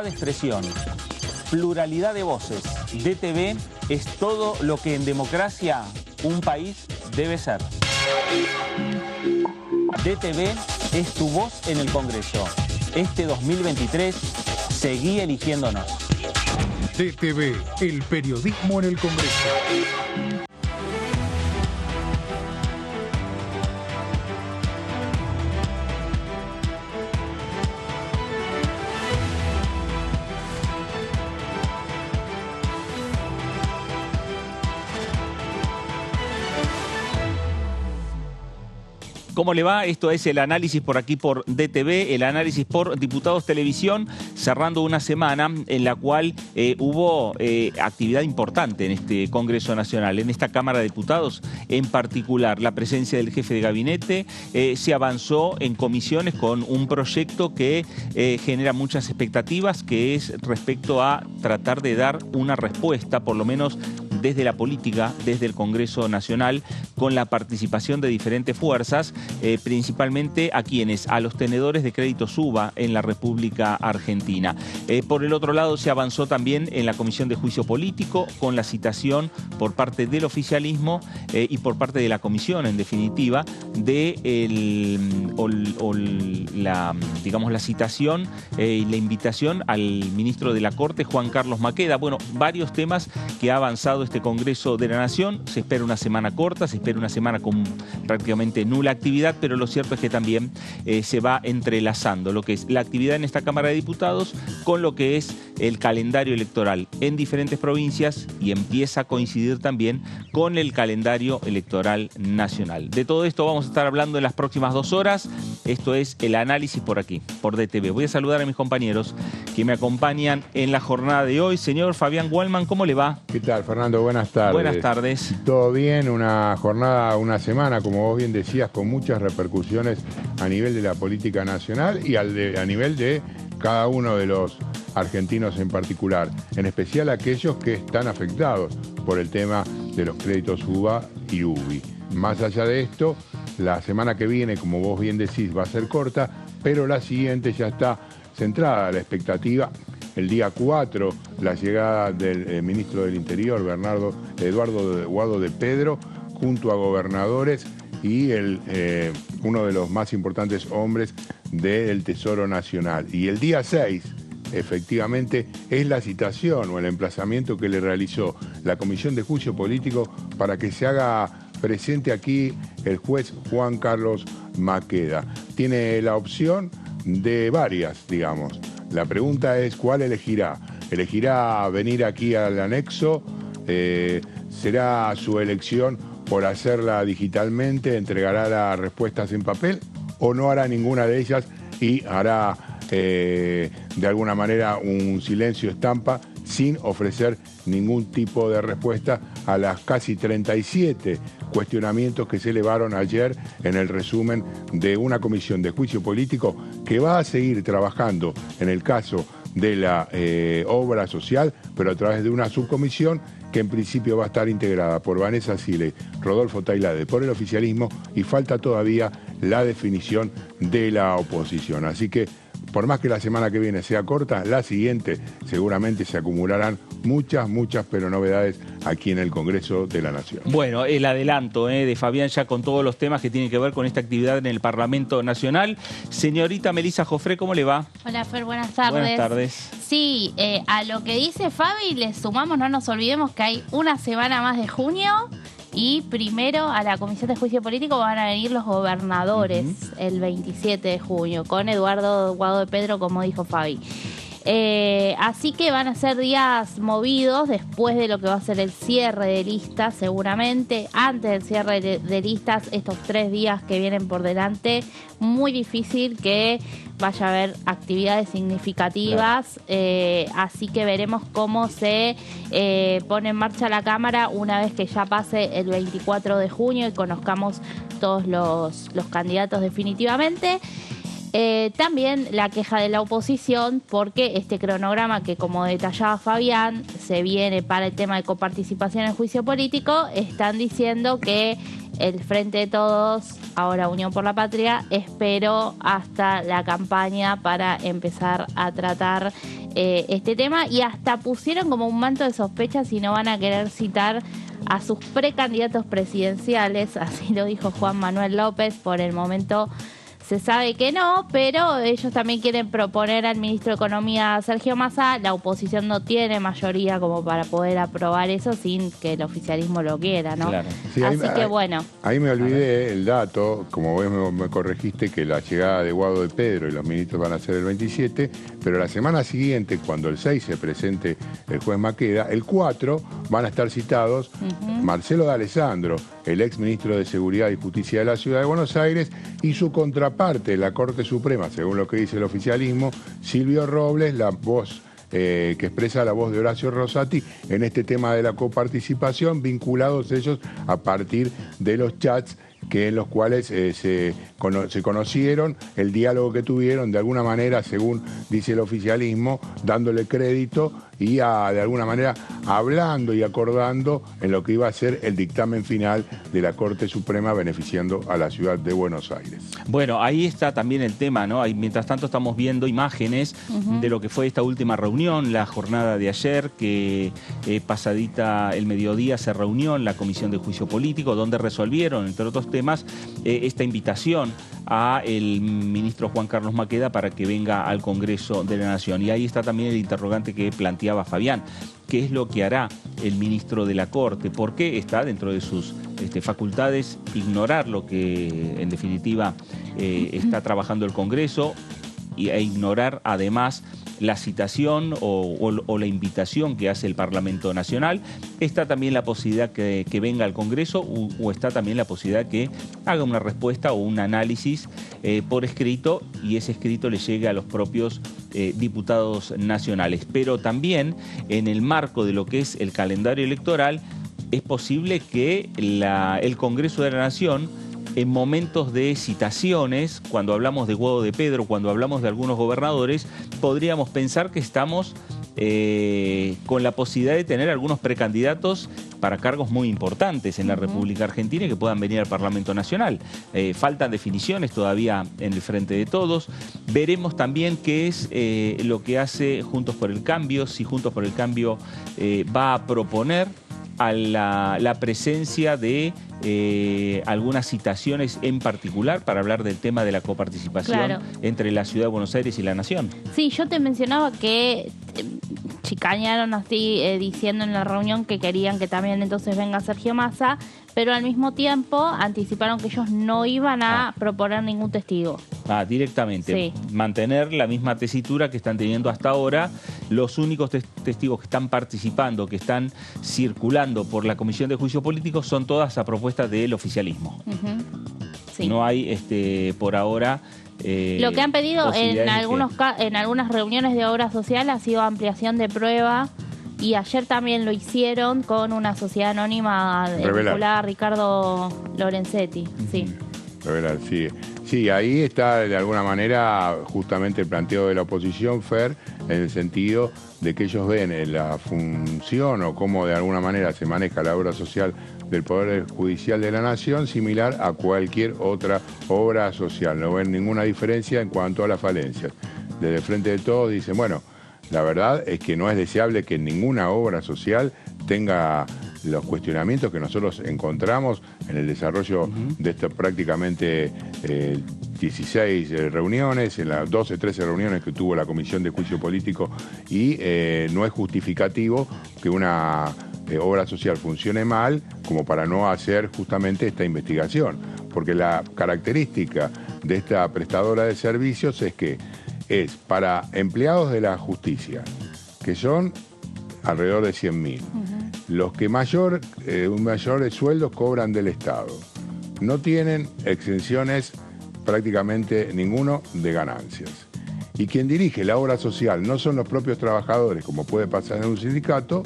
De expresión, pluralidad de voces. DTV es todo lo que en democracia un país debe ser. DTV es tu voz en el Congreso. Este 2023, seguí eligiéndonos. DTV, el periodismo en el Congreso. ¿Cómo le va? Esto es el análisis por aquí por DTV, el análisis por Diputados Televisión, cerrando una semana en la cual hubo actividad importante en este Congreso Nacional, en esta Cámara de Diputados, en particular la presencia del jefe de gabinete. Se avanzó en comisiones con un proyecto que genera muchas expectativas, que es respecto a tratar de dar una respuesta, por lo menos desde la política, desde el Congreso Nacional, con la participación de diferentes fuerzas, principalmente a quienes, a los tenedores de crédito SUBA en la República Argentina. Por el otro lado, se avanzó también en la Comisión de Juicio Político, con la citación por parte del oficialismo y por parte de la Comisión, en definitiva, de la citación y la invitación al ministro de la Corte, Juan Carlos Maqueda. Bueno, varios temas que ha avanzado este Congreso de la Nación. Se espera una semana corta, se espera una semana con prácticamente nula actividad, pero lo cierto es que también se va entrelazando lo que es la actividad en esta Cámara de Diputados con lo que es el calendario electoral en diferentes provincias y empieza a coincidir también con el calendario electoral nacional. De todo esto vamos a estar hablando en las próximas 2 horas. Esto es el análisis por aquí, por DTV. Voy a saludar a mis compañeros que me acompañan en la jornada de hoy. Señor Fabián Wallman, ¿cómo le va? ¿Qué tal, Fernando? Buenas tardes. Buenas tardes. Todo bien, una jornada, una semana, como vos bien decías, con muchas repercusiones a nivel de la política nacional y a nivel de cada uno de los argentinos en particular, en especial aquellos que están afectados por el tema de los créditos UBA y UBI. Más allá de esto, la semana que viene, como vos bien decís, va a ser corta, pero la siguiente ya está centrada la expectativa. El día 4, la llegada del ministro del Interior, Eduardo Guado de Pedro, junto a gobernadores y uno de los más importantes hombres del Tesoro Nacional. Y el día 6, efectivamente, es la citación o el emplazamiento que le realizó la Comisión de Juicio Político para que se haga presente aquí el juez Juan Carlos Maqueda. Tiene la opción de varias, digamos. La pregunta es, ¿cuál elegirá? ¿Elegirá venir aquí al anexo? ¿Será su elección por hacerla digitalmente? ¿Entregará las respuestas en papel? ¿O no hará ninguna de ellas y hará de alguna manera un silencio estampa sin ofrecer ningún tipo de respuesta a las casi 37 cuestionamientos que se elevaron ayer en el resumen de una comisión de juicio político que va a seguir trabajando en el caso de la obra social, pero a través de una subcomisión que en principio va a estar integrada por Vanessa Sile, Rodolfo Tailade por el oficialismo y falta todavía la definición de la oposición. Así que por más que la semana que viene sea corta, la siguiente seguramente se acumularán muchas, pero novedades aquí en el Congreso de la Nación. Bueno, el adelanto de Fabián ya con todos los temas que tienen que ver con esta actividad en el Parlamento Nacional. Señorita Melissa Jofré, ¿cómo le va? Hola, Fer, buenas tardes. Buenas tardes. Sí, a lo que dice Fabi le sumamos, no nos olvidemos que hay una semana más de junio. Y primero a la Comisión de Juicio Político van a venir los gobernadores el 27 de junio, con Eduardo Guado de Pedro, como dijo Fabi. Así que van a ser días movidos después de lo que va a ser el cierre de listas, seguramente. Antes del cierre de listas, estos 3 días que vienen por delante, muy difícil que vaya a haber actividades significativas. Claro. Así que veremos cómo se pone en marcha la Cámara una vez que ya pase el 24 de junio y conozcamos todos los candidatos definitivamente. También la queja de la oposición porque este cronograma que, como detallaba Fabián, se viene para el tema de coparticipación en juicio político, están diciendo que el Frente de Todos, ahora Unión por la Patria, esperó hasta la campaña para empezar a tratar este tema, y hasta pusieron como un manto de sospecha si no van a querer citar a sus precandidatos presidenciales, así lo dijo Juan Manuel López. Por el momento se sabe que no, pero ellos también quieren proponer al ministro de Economía, Sergio Massa. La oposición no tiene mayoría como para poder aprobar eso sin que el oficialismo lo quiera, ¿no? Claro. Sí, así que bueno. Ahí me olvidé el dato, como vos me corregiste, que la llegada de Guado de Pedro y los ministros van a ser el 27, pero la semana siguiente, cuando el 6 se presente el juez Maqueda, el 4 van a estar citados Marcelo D'Alessandro, el ex ministro de Seguridad y Justicia de la Ciudad de Buenos Aires, y su contraparte, la Corte Suprema, según lo que dice el oficialismo, Silvio Robles, la voz que expresa la voz de Horacio Rosati en este tema de la coparticipación, vinculados ellos a partir de los chats en los cuales se conocieron, el diálogo que tuvieron, de alguna manera, según dice el oficialismo, dándole crédito y de alguna manera hablando y acordando en lo que iba a ser el dictamen final de la Corte Suprema beneficiando a la ciudad de Buenos Aires. Bueno, ahí está también el tema, ¿no? Ahí, mientras tanto estamos viendo imágenes de lo que fue esta última reunión, la jornada de ayer, que pasadita el mediodía se reunió en la Comisión de Juicio Político, donde resolvieron, entre otros temas, esta invitación a el ministro Juan Carlos Maqueda para que venga al Congreso de la Nación. Y ahí está también el interrogante que planteaba Fabián. ¿Qué es lo que hará el ministro de la Corte? ¿Por qué está dentro de sus facultades ignorar lo que en definitiva está trabajando el Congreso e ignorar además la citación o la invitación que hace el Parlamento Nacional? ¿Está también la posibilidad que venga al Congreso o está también la posibilidad que haga una respuesta o un análisis por escrito y ese escrito le llegue a los propios diputados nacionales? Pero también en el marco de lo que es el calendario electoral es posible que el Congreso de la Nación, en momentos de citaciones, cuando hablamos de Guado de Pedro, cuando hablamos de algunos gobernadores, podríamos pensar que estamos con la posibilidad de tener algunos precandidatos para cargos muy importantes en la República Argentina y que puedan venir al Parlamento Nacional. Faltan definiciones todavía en el Frente de Todos. Veremos también qué es lo que hace Juntos por el Cambio, si Juntos por el Cambio va a proponer a la presencia de algunas citaciones en particular para hablar del tema de la coparticipación entre la Ciudad de Buenos Aires y la Nación. Sí, yo te mencionaba que chicañaron así diciendo en la reunión que querían que también entonces venga Sergio Massa, pero al mismo tiempo anticiparon que ellos no iban a proponer ningún testigo. Directamente. Sí. Mantener la misma tesitura que están teniendo hasta ahora. Los únicos testigos que están participando, que están circulando por la Comisión de Juicio Político, son todas a propuesta del oficialismo. Sí. No hay por ahora... lo que han pedido en algunas reuniones de obra social ha sido ampliación de prueba, y ayer también lo hicieron con una sociedad anónima vinculada a Ricardo Lorenzetti. Sí. Revelar, sí. Sí, ahí está de alguna manera justamente el planteo de la oposición, Fer, en el sentido de que ellos ven la función o cómo de alguna manera se maneja la obra social del Poder Judicial de la Nación similar a cualquier otra obra social. No ven ninguna diferencia en cuanto a las falencias. Desde el Frente de Todos dicen, bueno, la verdad es que no es deseable que ninguna obra social tenga los cuestionamientos que nosotros encontramos en el desarrollo de estas prácticamente 16 reuniones, en las 12, 13 reuniones que tuvo la Comisión de Juicio Político, y no es justificativo que una obra social funcione mal como para no hacer justamente esta investigación, porque la característica de esta prestadora de servicios es que es para empleados de la justicia, que son alrededor de 100.000. Los que mayores sueldos cobran del Estado. No tienen exenciones prácticamente ninguno de ganancias. Y quien dirige la obra social no son los propios trabajadores, como puede pasar en un sindicato,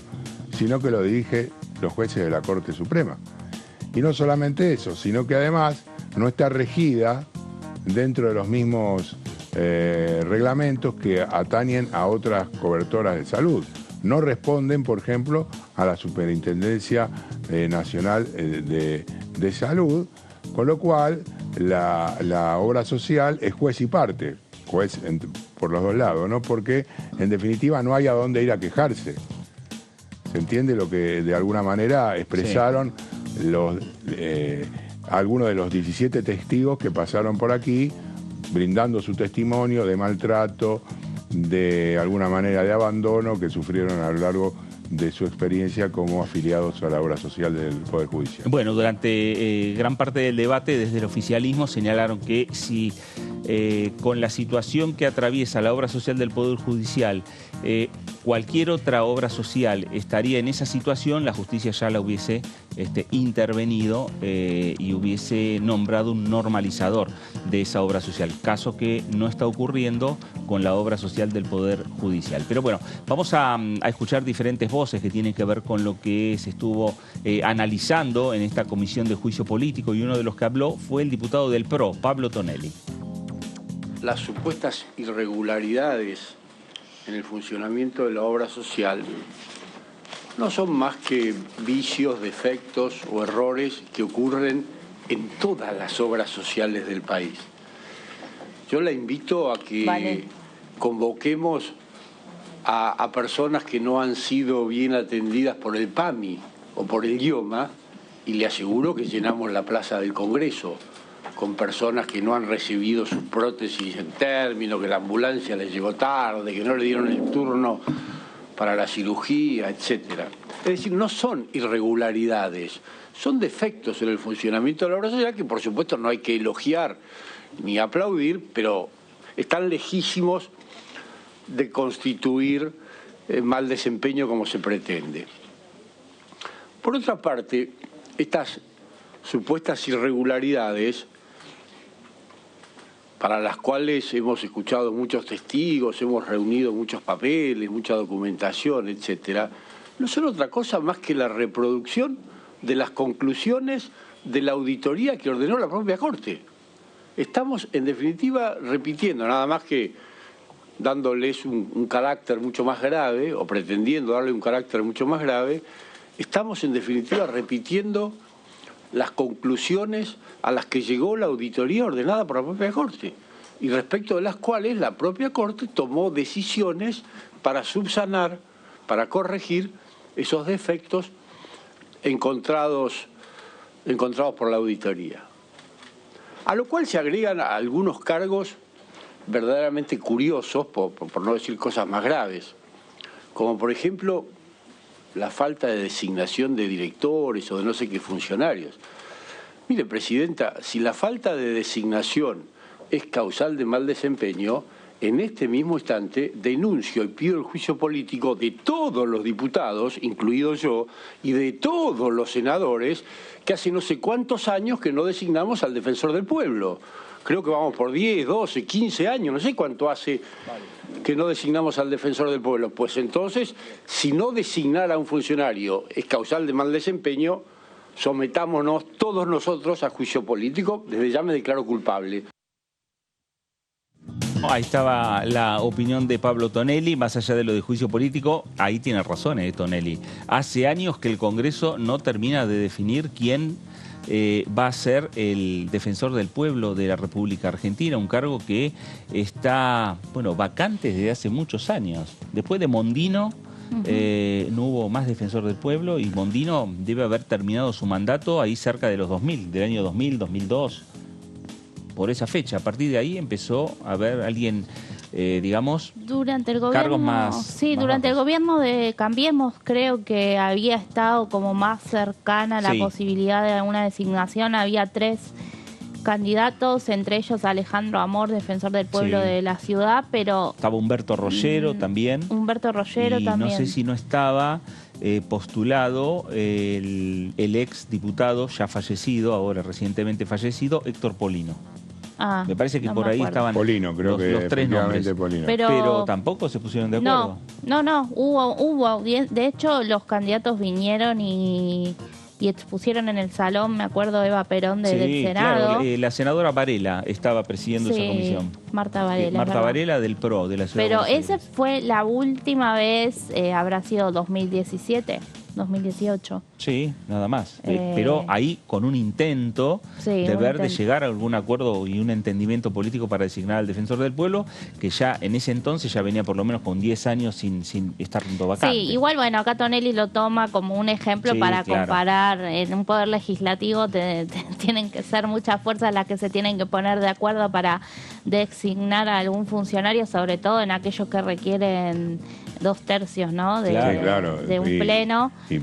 sino que lo dirige los jueces de la Corte Suprema. Y no solamente eso, sino que además no está regida dentro de los mismos reglamentos que atañen a otras cobertoras de salud. No responden, por ejemplo, a la Superintendencia Nacional de Salud, con lo cual la obra social es juez y parte. Juez por los dos lados, ¿no? Porque en definitiva no hay a dónde ir a quejarse. ¿Se entiende lo que de alguna manera expresaron algunos de los 17 testigos que pasaron por aquí brindando su testimonio de maltrato, de alguna manera de abandono que sufrieron a lo largo de su experiencia como afiliados a la obra social del Poder Judicial? Bueno, durante gran parte del debate desde el oficialismo señalaron que si con la situación que atraviesa la obra social del Poder Judicial, cualquier otra obra social estaría en esa situación, la justicia ya la hubiese intervenido y hubiese nombrado un normalizador de esa obra social, caso que no está ocurriendo con la obra social del Poder Judicial. Pero bueno, vamos a escuchar diferentes voces que tienen que ver con lo que se estuvo analizando en esta comisión de juicio político, y uno de los que habló fue el diputado del PRO, Pablo Tonelli. Las supuestas irregularidades en el funcionamiento de la obra social no son más que vicios, defectos o errores que ocurren en todas las obras sociales del país. Yo la invito a que convoquemos a personas que no han sido bien atendidas por el PAMI o por el IOMA, y le aseguro que llenamos la Plaza del Congreso con personas que no han recibido sus prótesis en término, que la ambulancia les llegó tarde, que no le dieron el turno para la cirugía, etcétera. Es decir, no son irregularidades, son defectos en el funcionamiento de la obra social que por supuesto no hay que elogiar ni aplaudir, pero están lejísimos de constituir mal desempeño como se pretende. Por otra parte, estas supuestas irregularidades, para las cuales hemos escuchado muchos testigos, hemos reunido muchos papeles, mucha documentación, etcétera, no son otra cosa más que la reproducción de las conclusiones de la auditoría que ordenó la propia Corte. Estamos, en definitiva, repitiendo, nada más que dándoles un carácter mucho más grave, o pretendiendo darle un carácter mucho más grave, estamos, en definitiva, repitiendo las conclusiones a las que llegó la auditoría ordenada por la propia Corte, y respecto de las cuales la propia Corte tomó decisiones para subsanar, para corregir esos defectos encontrados por la auditoría. A lo cual se agregan algunos cargos verdaderamente curiosos, por no decir cosas más graves, como por ejemplo la falta de designación de directores o de no sé qué funcionarios. Mire, Presidenta, si la falta de designación es causal de mal desempeño, en este mismo instante denuncio y pido el juicio político de todos los diputados, incluido yo, y de todos los senadores, que hace no sé cuántos años que no designamos al defensor del pueblo. Creo que vamos por 10, 12, 15 años, no sé cuánto hace que no designamos al defensor del pueblo. Pues entonces, si no designar a un funcionario es causal de mal desempeño, sometámonos todos nosotros a juicio político. Desde ya me declaro culpable. Ahí estaba la opinión de Pablo Tonelli, más allá de lo de juicio político, ahí tiene razón Tonelli. Hace años que el Congreso no termina de definir quién va a ser el defensor del pueblo de la República Argentina, un cargo que está, bueno, vacante desde hace muchos años. Después de Mondino no hubo más defensor del pueblo, y Mondino debe haber terminado su mandato ahí cerca de los 2000, del año 2000, 2002. Por esa fecha, a partir de ahí empezó a haber alguien, digamos, durante el gobierno, cargos más... Sí, más durante bajos. el gobierno de Cambiemos creo que había estado como más cercana a la posibilidad de alguna designación. Había 3 candidatos, entre ellos Alejandro Amor, defensor del pueblo de la ciudad, pero... Estaba Humberto Rollero también. Humberto Rollero y también. No sé si no estaba postulado el ex diputado ya fallecido, ahora recientemente fallecido, Héctor Polino. Me parece que no por me ahí acuerdo. estaban Polino, creo los 3 nombres. Polino. Pero tampoco se pusieron de acuerdo. No, hubo. De hecho, los candidatos vinieron y expusieron en el salón, me acuerdo, Eva Perón del Senado. Claro, la senadora Varela estaba presidiendo esa comisión. Marta Varela. Marta Varela del PRO, de la ciudad de Pero Buenos Aires. esa fue la última vez, habrá sido 2017. 2018. Sí, nada más. Pero ahí con un intento de llegar a algún acuerdo y un entendimiento político para designar al defensor del pueblo, que ya en ese entonces ya venía por lo menos con 10 años sin estar vacante. Sí, igual, bueno, acá Tonelli lo toma como un ejemplo para comparar. En un poder legislativo tienen que ser muchas fuerzas las que se tienen que poner de acuerdo para designar a algún funcionario, sobre todo en aquellos que requieren 2/3, ¿no? De un pleno. Y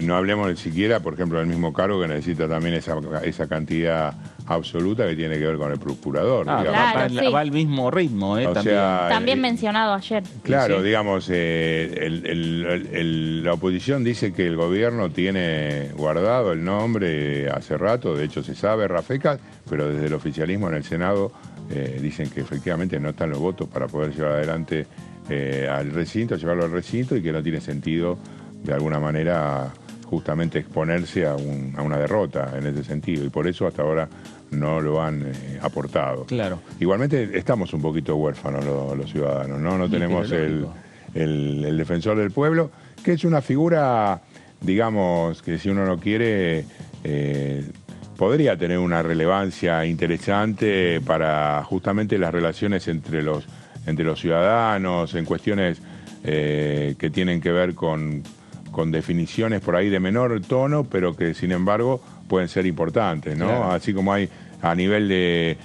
no hablemos ni siquiera, por ejemplo, del mismo cargo que necesita también esa cantidad absoluta que tiene que ver con el procurador. Claro, va al mismo ritmo, también mencionado ayer. Claro, digamos, la oposición dice que el gobierno tiene guardado el nombre hace rato, de hecho se sabe, Rafecas, pero desde el oficialismo en el Senado dicen que efectivamente no están los votos para poder llevar adelante al recinto, llevarlo al recinto, y que no tiene sentido de alguna manera justamente exponerse a una derrota en ese sentido, y por eso hasta ahora no lo han aportado. Claro. Igualmente estamos un poquito huérfanos los ciudadanos, no tenemos el defensor del pueblo, que es una figura, digamos, que si uno no quiere podría tener una relevancia interesante para justamente las relaciones entre los ciudadanos, en cuestiones que tienen que ver con definiciones por ahí de menor tono, pero que sin embargo pueden ser importantes, ¿no? Claro. Así como hay a nivel de,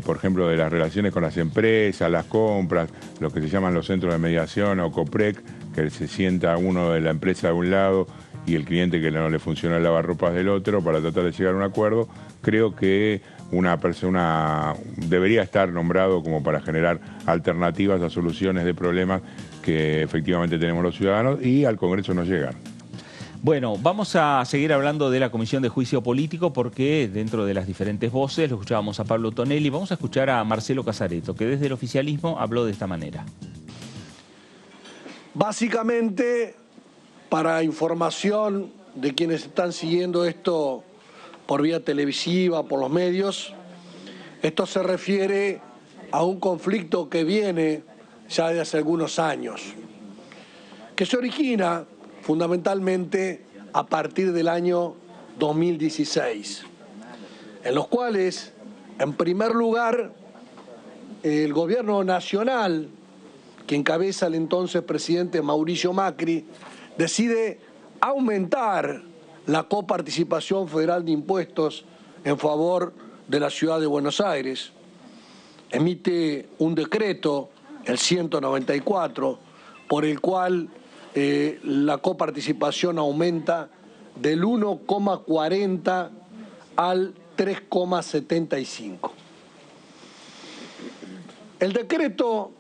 por ejemplo, de las relaciones con las empresas, las compras, lo que se llaman los centros de mediación o COPREC, que se sienta uno de la empresa de un lado y el cliente que no le funciona el lavarropas del otro para tratar de llegar a un acuerdo. Creo que una persona debería estar nombrado como para generar alternativas a soluciones de problemas que efectivamente tenemos los ciudadanos y al Congreso no llegan. Bueno, vamos a seguir hablando de la Comisión de Juicio Político porque dentro de las diferentes voces, lo escuchábamos a Pablo Tonelli, vamos a escuchar a Marcelo Casareto, que desde el oficialismo habló de esta manera. Básicamente, para información de quienes están siguiendo esto por vía televisiva, por los medios, esto se refiere a un conflicto que viene ya de hace algunos años, que se origina fundamentalmente a partir del año 2016, en los cuales, en primer lugar, el gobierno nacional, que encabeza el entonces presidente Mauricio Macri, decide aumentar la coparticipación federal de impuestos en favor de la ciudad de Buenos Aires. Emite un decreto, el 194, por el cual la coparticipación aumenta del 1,40 al 3,75. El decreto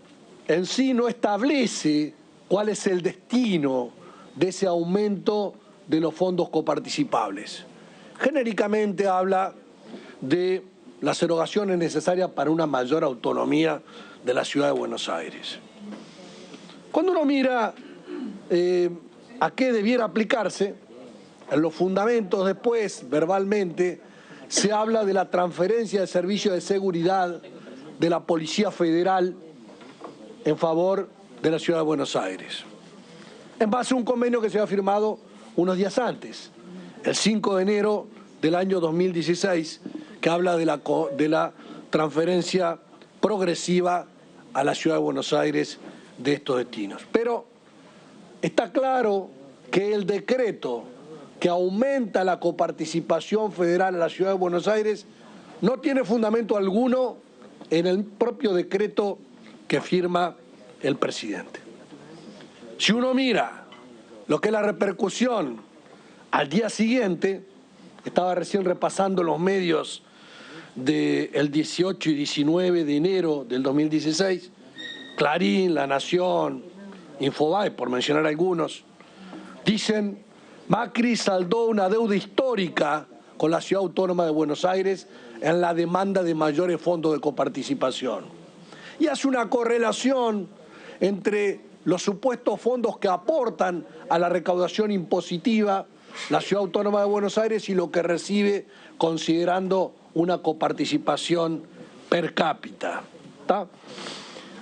en sí no establece cuál es el destino de ese aumento de los fondos coparticipables. Genéricamente habla de las erogaciones necesarias para una mayor autonomía de la ciudad de Buenos Aires. Cuando uno mira a qué debiera aplicarse, en los fundamentos después, verbalmente, se habla de la transferencia de servicios de seguridad de la Policía Federal en favor de la ciudad de Buenos Aires, en base a un convenio que se había firmado unos días antes, el 5 de enero del año 2016, que habla de la transferencia progresiva a la ciudad de Buenos Aires de estos destinos. Pero está claro que el decreto que aumenta la coparticipación federal a la ciudad de Buenos Aires no tiene fundamento alguno en el propio decreto que firma el presidente. Si uno mira lo que es la repercusión al día siguiente, estaba recién repasando los medios del 18 y 19 de enero del 2016, Clarín, La Nación, Infobae, por mencionar algunos, dicen: Macri saldó una deuda histórica con la Ciudad Autónoma de Buenos Aires en la demanda de mayores fondos de coparticipación. Y hace una correlación entre los supuestos fondos que aportan a la recaudación impositiva la Ciudad Autónoma de Buenos Aires y lo que recibe considerando una coparticipación per cápita. ¿Tá?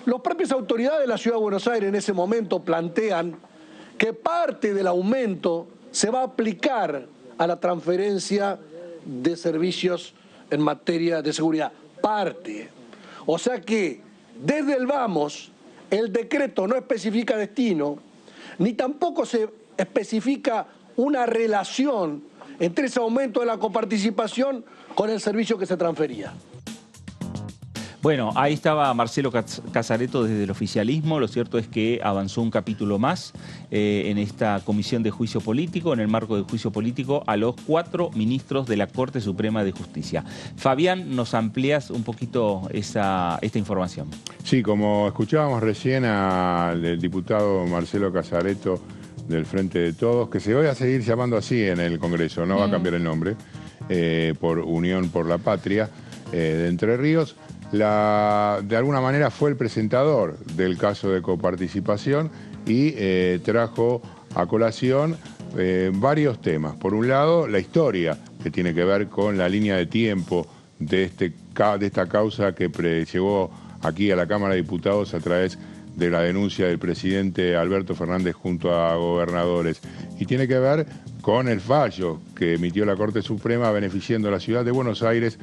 Las propias autoridades de la Ciudad de Buenos Aires en ese momento plantean que parte del aumento se va a aplicar a la transferencia de servicios en materia de seguridad. Parte. O sea que desde el vamos, el decreto no especifica destino, ni tampoco se especifica una relación entre ese aumento de la coparticipación con el servicio que se transfería. Bueno, ahí estaba Marcelo Casareto desde el oficialismo. Lo cierto es que avanzó un capítulo más en esta comisión de juicio político, en el marco del juicio político, a los 4 ministros de la Corte Suprema de Justicia. Fabián, ¿nos amplías un poquito esta información? Sí, como escuchábamos recién al diputado Marcelo Casareto del Frente de Todos, que se va a seguir llamando así en el Congreso, no va a cambiar el nombre, por Unión por la Patria de Entre Ríos. De alguna manera fue el presentador del caso de coparticipación y trajo a colación varios temas. Por un lado, la historia, que tiene que ver con la línea de tiempo de esta causa que llegó aquí a la Cámara de Diputados a través de la denuncia del presidente Alberto Fernández junto a gobernadores. Y tiene que ver con el fallo que emitió la Corte Suprema beneficiando a la ciudad de Buenos Aires,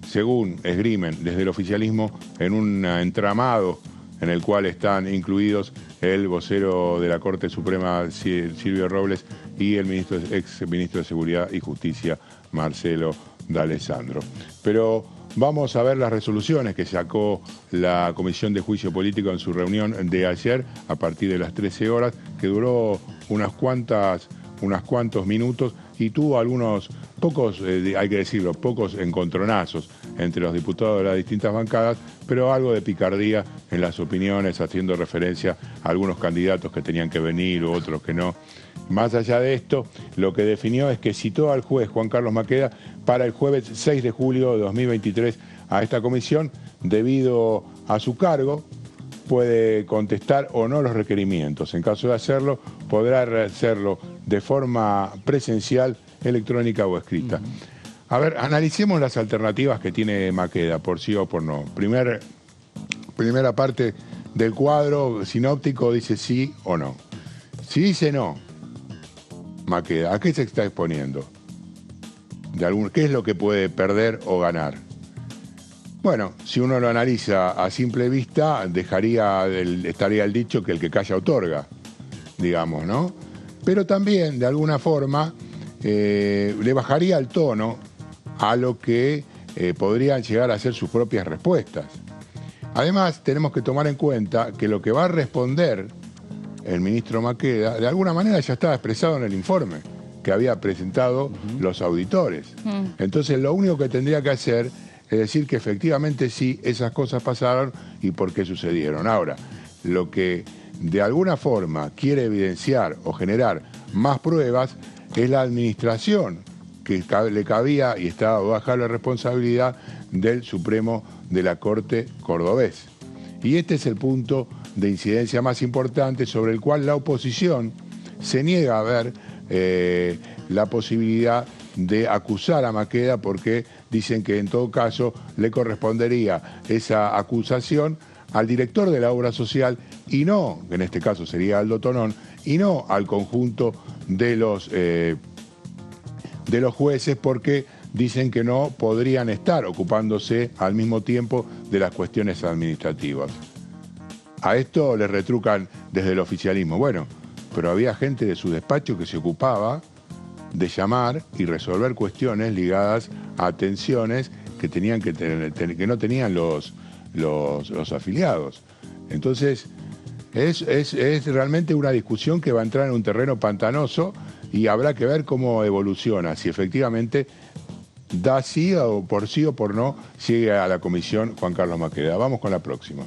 según esgrimen desde el oficialismo, en un entramado en el cual están incluidos el vocero de la Corte Suprema, Silvio Robles, y el ex ministro de Seguridad y Justicia, Marcelo D'Alessandro. Pero vamos a ver las resoluciones que sacó la Comisión de Juicio Político en su reunión de ayer, a partir de las 13 horas, que duró unos cuantos minutos y tuvo algunos pocos, hay que decirlo, pocos encontronazos entre los diputados de las distintas bancadas, pero algo de picardía en las opiniones, haciendo referencia a algunos candidatos que tenían que venir u otros que no. Más allá de esto, lo que definió es que citó al juez Juan Carlos Maqueda para el jueves 6 de julio de 2023 a esta comisión. Debido a su cargo, puede contestar o no los requerimientos. En caso de hacerlo, podrá hacerlo de forma presencial, electrónica o escrita. A ver, analicemos las alternativas que tiene Maqueda, por sí o por no. Primera parte del cuadro sinóptico dice sí o no. Si dice no, Maqueda, ¿a qué se está exponiendo? ¿Qué es lo que puede perder o ganar? Bueno, si uno lo analiza a simple vista, estaría el dicho que el que calla otorga, digamos, ¿no? Pero también, de alguna forma, le bajaría el tono a lo que podrían llegar a ser sus propias respuestas. Además, tenemos que tomar en cuenta que lo que va a responder el ministro Maqueda, de alguna manera ya estaba expresado en el informe que había presentado los auditores. Entonces, lo único que tendría que hacer es decir que efectivamente sí, esas cosas pasaron y por qué sucedieron. Ahora, lo que de alguna forma quiere evidenciar o generar más pruebas es la administración que le cabía y estaba bajo la responsabilidad del Supremo de la Corte cordobés. Y este es el punto de incidencia más importante sobre el cual la oposición se niega a ver la posibilidad de acusar a Maqueda, porque dicen que en todo caso le correspondería esa acusación al director de la obra social y no, en este caso sería Aldo Tonón, y no al conjunto de los jueces, porque dicen que no podrían estar ocupándose al mismo tiempo de las cuestiones administrativas. A esto le retrucan desde el oficialismo. Bueno, pero había gente de su despacho que se ocupaba de llamar y resolver cuestiones ligadas a tensiones que tenían que no tenían los afiliados. Entonces, es realmente una discusión que va a entrar en un terreno pantanoso y habrá que ver cómo evoluciona, si efectivamente da sí o por no llegue a la comisión Juan Carlos Maqueda. Vamos con la próxima.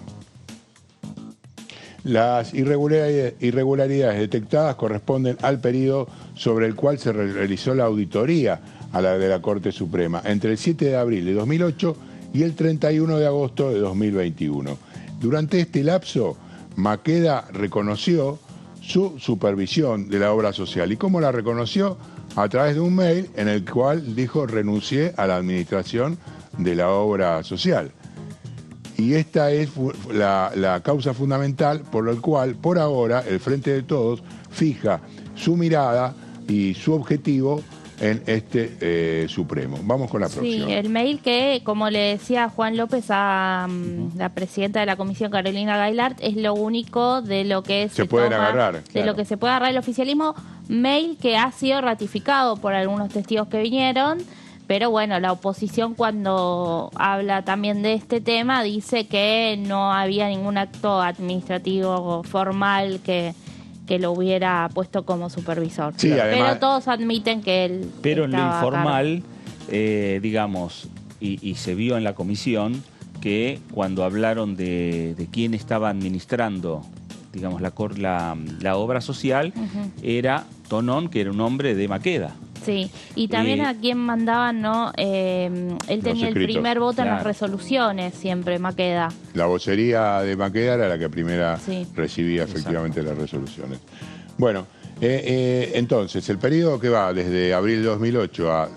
Las irregularidades detectadas corresponden al periodo sobre el cual se realizó la auditoría a la de la Corte Suprema, entre el 7 de abril de 2008 y el 31 de agosto de 2021. Durante este lapso, Maqueda reconoció su supervisión de la obra social. ¿Y cómo la reconoció? A través de un mail en el cual dijo: renuncié a la administración de la obra social. Y esta es la causa fundamental por la cual, por ahora, el Frente de Todos fija su mirada y su objetivo en este Supremo. Vamos con la próxima. Sí, el mail que, como le decía Juan López a la presidenta de la comisión, Carolina Gailart, es lo único de lo que se pueden agarrar. De lo que se puede agarrar el oficialismo. Mail que ha sido ratificado por algunos testigos que vinieron, pero bueno, la oposición cuando habla también de este tema dice que no había ningún acto administrativo formal que lo hubiera puesto como supervisor. Sí, además, pero todos admiten que él pero en lo estaba informal, digamos, y se vio en la comisión que cuando hablaron de quién estaba administrando, digamos, la obra social, era Tonón, que era un hombre de Maqueda. Sí, y también a quien mandaban, ¿no? Él tenía el primer voto en las resoluciones, siempre, Maqueda. La vocería de Maqueda era la que primera recibía efectivamente las resoluciones. Bueno, entonces, el periodo que va desde abril de 2008 a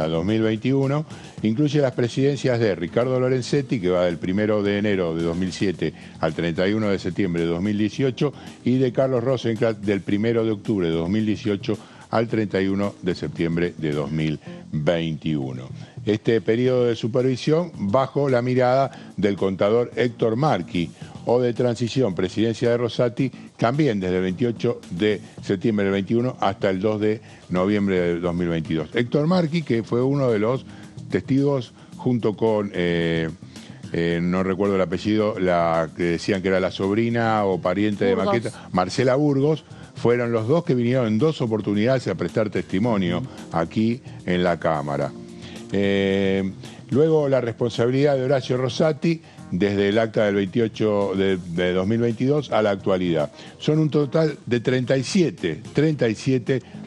2021 incluye las presidencias de Ricardo Lorenzetti, que va del 1 de enero de 2007 al 31 de septiembre de 2018, y de Carlos Rosenkrantz del 1 de octubre de 2018 al 31 de septiembre de 2021. Este periodo de supervisión bajo la mirada del contador Héctor Marchi, o de transición, presidencia de Rosati, también desde el 28 de septiembre del 21 hasta el 2 de noviembre del 2022. Héctor Marchi, que fue uno de los testigos junto con, no recuerdo el apellido, la que decían que era la sobrina o pariente de Maqueda, Marcela Burgos, fueron los dos que vinieron en 2 oportunidades a prestar testimonio aquí en la Cámara. Luego la responsabilidad de Horacio Rosati desde el acta del 28 de 2022 a la actualidad. Son un total de 37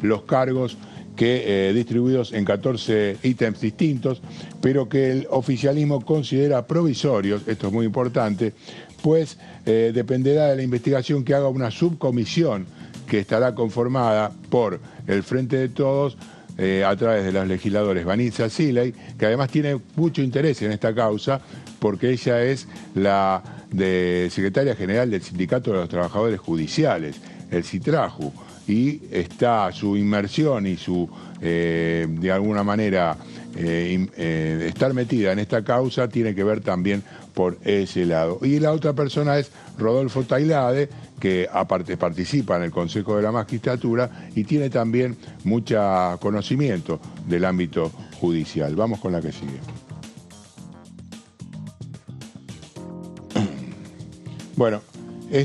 los cargos que distribuidos en 14 ítems distintos, pero que el oficialismo considera provisorios, esto es muy importante, pues dependerá de la investigación que haga una subcomisión que estará conformada por el Frente de Todos a través de los legisladores Vanessa Siley, que además tiene mucho interés en esta causa, porque ella es la secretaria general del Sindicato de los Trabajadores Judiciales, el CITRAJU, y está su inmersión y su, de alguna manera, estar metida en esta causa tiene que ver también por ese lado. Y la otra persona es Rodolfo Tailade, que aparte participa en el Consejo de la Magistratura y tiene también mucho conocimiento del ámbito judicial. Vamos con la que sigue. Bueno,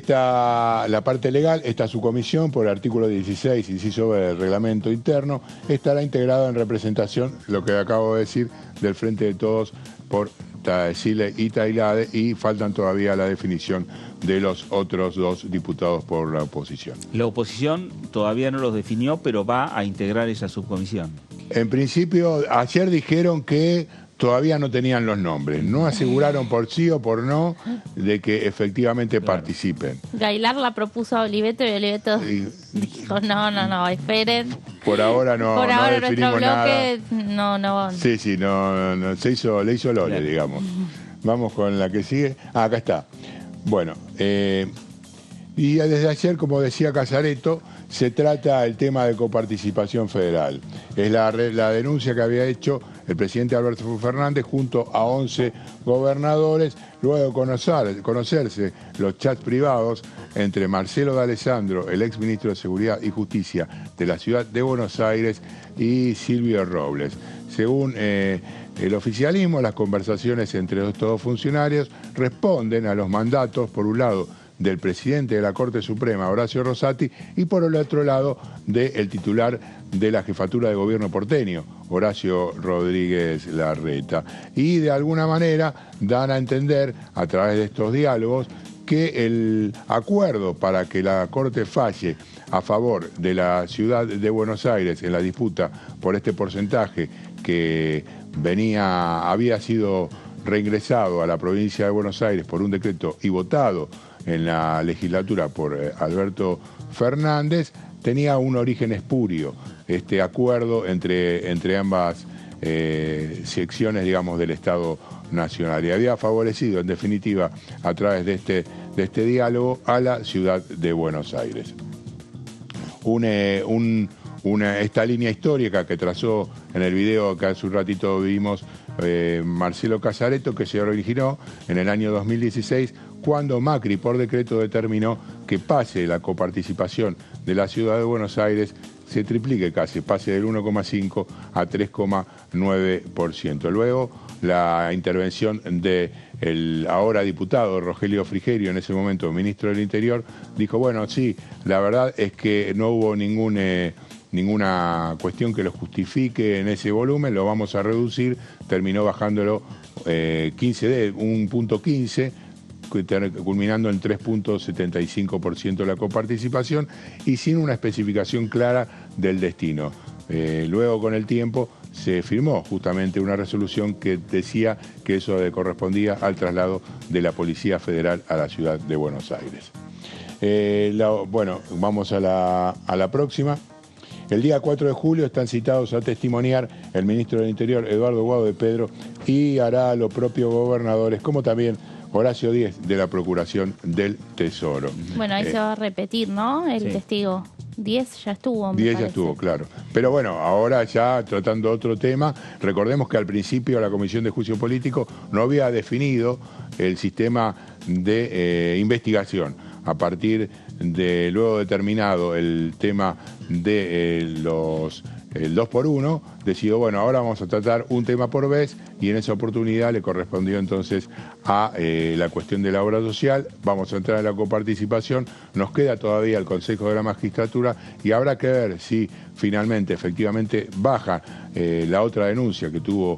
la parte legal, esta subcomisión, por el artículo 16, inciso B del reglamento interno, estará integrada en representación, lo que acabo de decir, del Frente de Todos por Siley y Tailade, y faltan todavía la definición de los otros 2 diputados por la oposición. La oposición todavía no los definió, pero va a integrar esa subcomisión. En principio, ayer dijeron que todavía no tenían los nombres, no aseguraron por sí o por no de que efectivamente participen. Gailart la propuso a Oliveto y Oliveto dijo, no, esperen. Por ahora no, por ahora definimos bloque, nada. No. Sí, no, le hizo Lole, claro, digamos. Vamos con la que sigue. Acá está. Bueno, y desde ayer, como decía Casareto, se trata el tema de coparticipación federal. Es la denuncia que había hecho el presidente Alberto Fernández junto a 11 gobernadores, luego de conocerse los chats privados entre Marcelo D'Alessandro, el exministro de Seguridad y Justicia de la ciudad de Buenos Aires, y Silvio Robles. Según el oficialismo, las conversaciones entre estos 2 funcionarios responden a los mandatos, por un lado, del presidente de la Corte Suprema, Horacio Rosati, y por el otro lado, del titular de la jefatura de gobierno porteño, Horacio Rodríguez Larreta. Y de alguna manera dan a entender, a través de estos diálogos, que el acuerdo para que la Corte falle a favor de la ciudad de Buenos Aires en la disputa por este porcentaje que había sido reingresado a la provincia de Buenos Aires por un decreto y votado en la legislatura por Alberto Fernández, tenía un origen espurio, este acuerdo entre ambas secciones, digamos, del Estado Nacional. Y había favorecido, en definitiva, a través de este diálogo, a la ciudad de Buenos Aires. Esta línea histórica que trazó en el video que hace un ratito vimos Marcelo Casareto, que se originó en el año 2016, cuando Macri por decreto determinó que pase la coparticipación de la ciudad de Buenos Aires, se triplique casi, pase del 1,5 a 3,9%. Luego la intervención del ahora diputado Rogelio Frigerio, en ese momento ministro del Interior, dijo, bueno, sí, la verdad es que no hubo ninguna cuestión que lo justifique en ese volumen, lo vamos a reducir, terminó bajándolo 1,15, culminando en 3,75% la coparticipación y sin una especificación clara del destino. Luego, con el tiempo, se firmó justamente una resolución que decía que eso correspondía al traslado de la Policía Federal a la ciudad de Buenos Aires. Bueno, vamos a la próxima. El día 4 de julio están citados a testimoniar el ministro del Interior, Eduardo Guado de Pedro, y hará lo propio gobernadores, como también Horacio Díez, de la Procuración del Tesoro. Bueno, ahí se va a repetir, ¿no? El testigo. 10 ya estuvo, me 10 ya parece. estuvo, claro. Pero bueno, ahora ya tratando otro tema, recordemos que al principio la Comisión de Juicio Político no había definido el sistema de investigación. A partir de luego determinado el tema de el 2x1, decidió, bueno, ahora vamos a tratar un tema por vez, y en esa oportunidad le correspondió entonces a la cuestión de la obra social. Vamos a entrar en la coparticipación, nos queda todavía el Consejo de la Magistratura y habrá que ver si finalmente, efectivamente, baja la otra denuncia que tuvo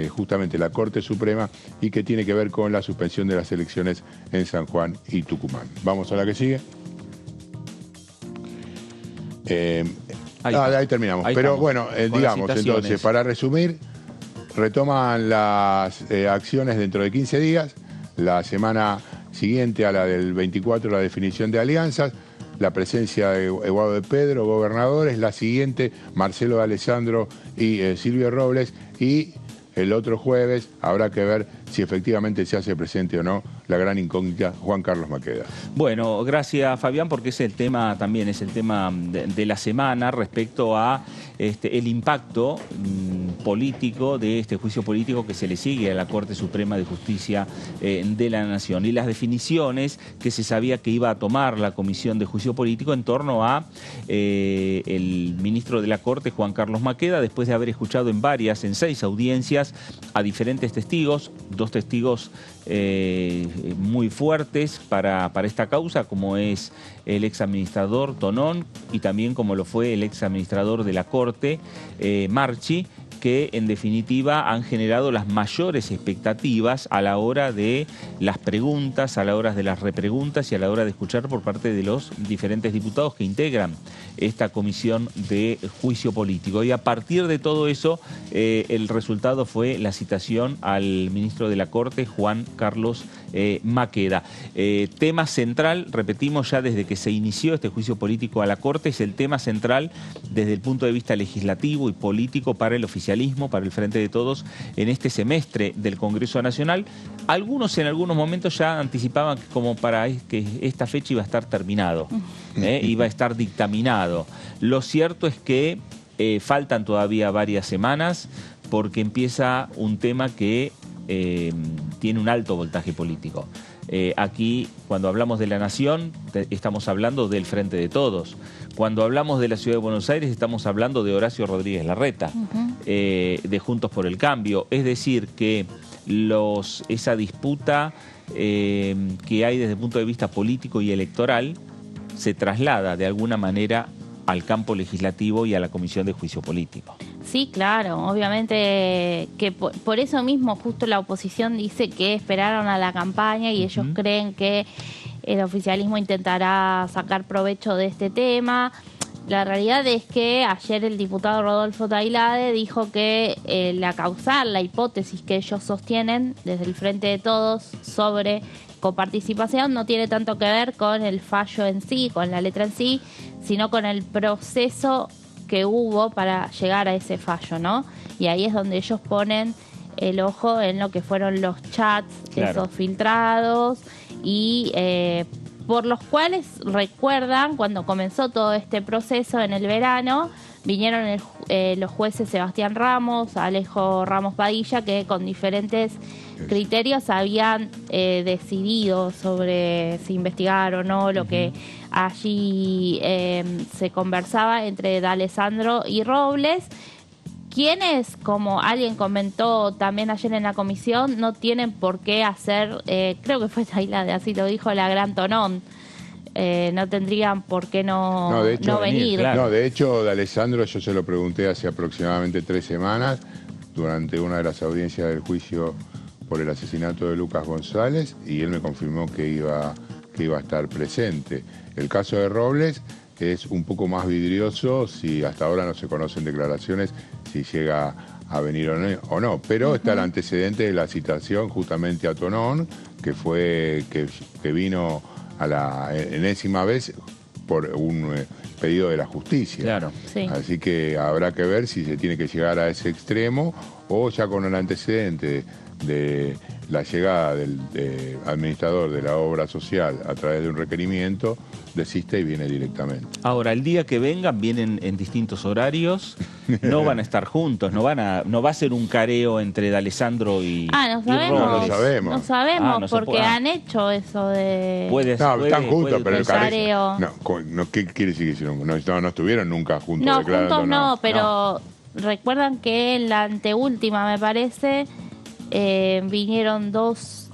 justamente la Corte Suprema y que tiene que ver con la suspensión de las elecciones en San Juan y Tucumán. Vamos a la que sigue. Ahí terminamos. Ahí pero estamos, bueno, digamos, citaciones. entonces, para resumir, retoman las acciones dentro de 15 días, la semana siguiente a la del 24 la definición de alianzas, la presencia de Guado de Pedro, gobernadores, la siguiente Marcelo de Alessandro y Silvio Robles, y el otro jueves habrá que ver si efectivamente se hace presente o no la gran incógnita Juan Carlos Maqueda. Bueno, gracias Fabián, porque es el tema también, es el tema de la semana respecto a el impacto político de este juicio político que se le sigue a la Corte Suprema de Justicia de la Nación y las definiciones que se sabía que iba a tomar la Comisión de Juicio Político en torno a el ministro de la Corte, Juan Carlos Maqueda, después de haber escuchado en 6 audiencias a diferentes testigos, 2 testigos muy fuertes para esta causa, como es el ex administrador Tonón y también como lo fue el ex administrador de la Corte, Marchi, que en definitiva han generado las mayores expectativas a la hora de las preguntas, a la hora de las repreguntas y a la hora de escuchar por parte de los diferentes diputados que integran esta comisión de juicio político. Y a partir de todo eso, el resultado fue la citación al ministro de la Corte, Juan Carlos Maqueda. Tema central, repetimos ya desde que se inició este juicio político a la Corte, es el tema central desde el punto de vista legislativo y político para el oficialismo, para el Frente de Todos, en este semestre del Congreso Nacional. Algunos en algunos momentos ya anticipaban que como para que esta fecha iba a estar terminado, iba a estar dictaminado. Lo cierto es que faltan todavía varias semanas porque empieza un tema que tiene un alto voltaje político. Aquí, cuando hablamos de la Nación, estamos hablando del Frente de Todos. Cuando hablamos de la Ciudad de Buenos Aires, estamos hablando de Horacio Rodríguez Larreta, de Juntos por el Cambio. Es decir, que esa disputa que hay desde el punto de vista político y electoral se traslada de alguna manera al campo legislativo y a la Comisión de Juicio Político. Sí, claro, obviamente que por eso mismo justo la oposición dice que esperaron a la campaña y ellos creen que el oficialismo intentará sacar provecho de este tema. La realidad es que ayer el diputado Rodolfo Tailade dijo que la causal, la hipótesis que ellos sostienen desde el Frente de Todos sobre coparticipación no tiene tanto que ver con el fallo en sí, con la letra en sí, sino con el proceso que hubo para llegar a ese fallo, ¿no? y ahí es donde ellos ponen el ojo en lo que fueron los chats, esos filtrados, y por los cuales recuerdan cuando comenzó todo este proceso en el verano, vinieron los jueces Sebastián Ramos, Alejo Ramos Padilla, que con diferentes criterios habían decidido sobre si investigar o no lo que allí se conversaba entre D'Alessandro y Robles, quienes, como alguien comentó también ayer en la comisión, no tienen por qué hacer, creo que fue Taylor, así lo dijo, la gran Tonón. No tendrían por qué no venir. Claro. No, de hecho, D'Alessandro yo se lo pregunté hace aproximadamente 3 semanas, durante una de las audiencias del juicio por el asesinato de Lucas González, y él me confirmó que iba a estar presente. El caso de Robles es un poco más vidrioso, si hasta ahora no se conocen declaraciones, si llega a venir o no, pero está el antecedente de la citación justamente a Tonón, que vino a la enésima vez por un pedido de la justicia. Claro. Sí. Así que habrá que ver si se tiene que llegar a ese extremo o ya con el antecedente de la llegada del administrador de la obra social a través de un requerimiento, desiste y viene directamente. Ahora, el día que vengan, vienen en distintos horarios, no van a estar juntos, no va a ser un careo entre D'Alessandro y no sabemos. No lo sabemos. No sabemos, no se porque puede. han hecho eso de... Están juntos, pero el careo. No, ¿qué quiere decir que no estuvieron nunca juntos? No, declarando, juntos no, pero recuerdan que en la anteúltima, me parece, vinieron dos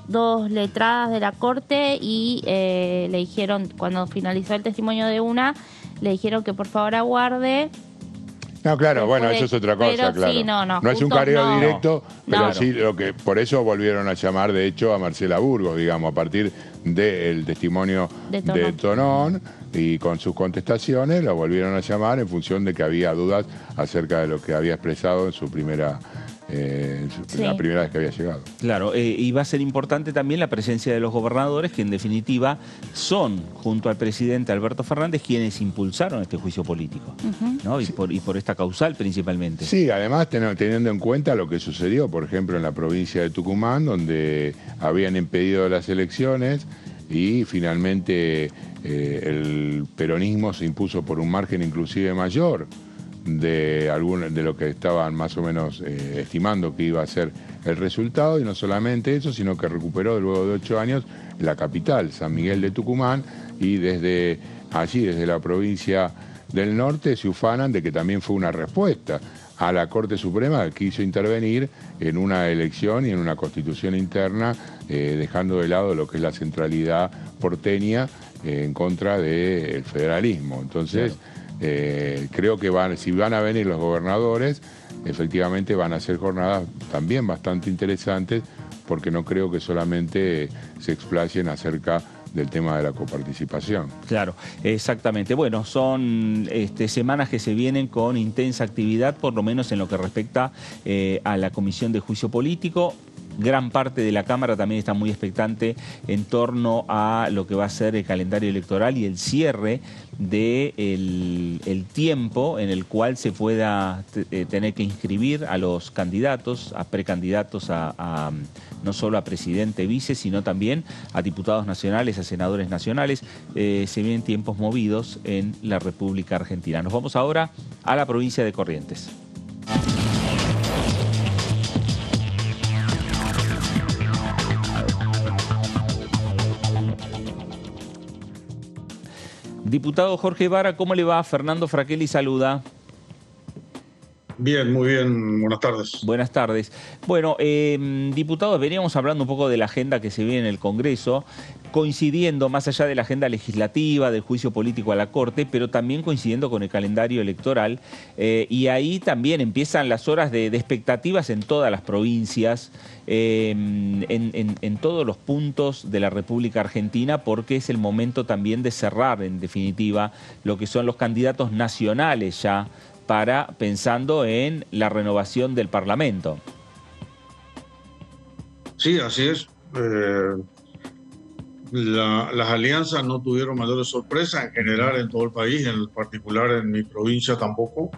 letradas de la corte y le dijeron, cuando finalizó el testimonio de una, le dijeron que por favor aguarde. No, claro, bueno, eso es otra cosa, pero claro. sí, no es un careo directo, pero No. sí, por eso volvieron a llamar, de hecho, a Marcela Burgos, digamos, a partir del testimonio de Tonón, y con sus contestaciones lo volvieron a llamar en función de que había dudas acerca de lo que había expresado en su primera... la primera vez que había llegado. Claro, y va a ser importante también la presencia de los gobernadores, que en definitiva son, junto al presidente Alberto Fernández, quienes impulsaron este juicio político, ¿no? Y por esta causal principalmente. Sí, además teniendo en cuenta lo que sucedió, por ejemplo, en la provincia de Tucumán, donde habían impedido las elecciones y finalmente el peronismo se impuso por un margen inclusive mayor de lo que estaban más o menos estimando que iba a ser el resultado, y no solamente eso, sino que recuperó luego de 8 años la capital, San Miguel de Tucumán, y desde allí, desde la provincia del norte, se ufanan de que también fue una respuesta a la Corte Suprema, que quiso intervenir en una elección y en una constitución interna, dejando de lado lo que es la centralidad porteña en contra del federalismo. Entonces, creo que si van a venir los gobernadores, efectivamente van a ser jornadas también bastante interesantes, porque no creo que solamente se explayen acerca del tema de la coparticipación. Claro, exactamente. Bueno, son semanas que se vienen con intensa actividad, por lo menos en lo que respecta a la Comisión de Juicio Político. Gran parte de la Cámara también está muy expectante en torno a lo que va a ser el calendario electoral y el cierre del tiempo en el cual se pueda tener que inscribir a los candidatos, a precandidatos, no solo a presidente, vice, sino también a diputados nacionales, a senadores nacionales. Se vienen tiempos movidos en la República Argentina. Nos vamos ahora a la provincia de Corrientes. Diputado Jorge Vara, ¿cómo le va? Fernando Fraquelli saluda. Bien, muy bien. Buenas tardes. Buenas tardes. Bueno, diputados, veníamos hablando un poco de la agenda que se viene en el Congreso, coincidiendo más allá de la agenda legislativa, del juicio político a la Corte, pero también coincidiendo con el calendario electoral. Y ahí también empiezan las horas de expectativas en todas las provincias, en todos los puntos de la República Argentina, porque es el momento también de cerrar, en definitiva, lo que son los candidatos nacionales ya, pensando en la renovación del Parlamento. Sí, así es. Las alianzas no tuvieron mayores sorpresas en general en todo el país, en particular en mi provincia tampoco.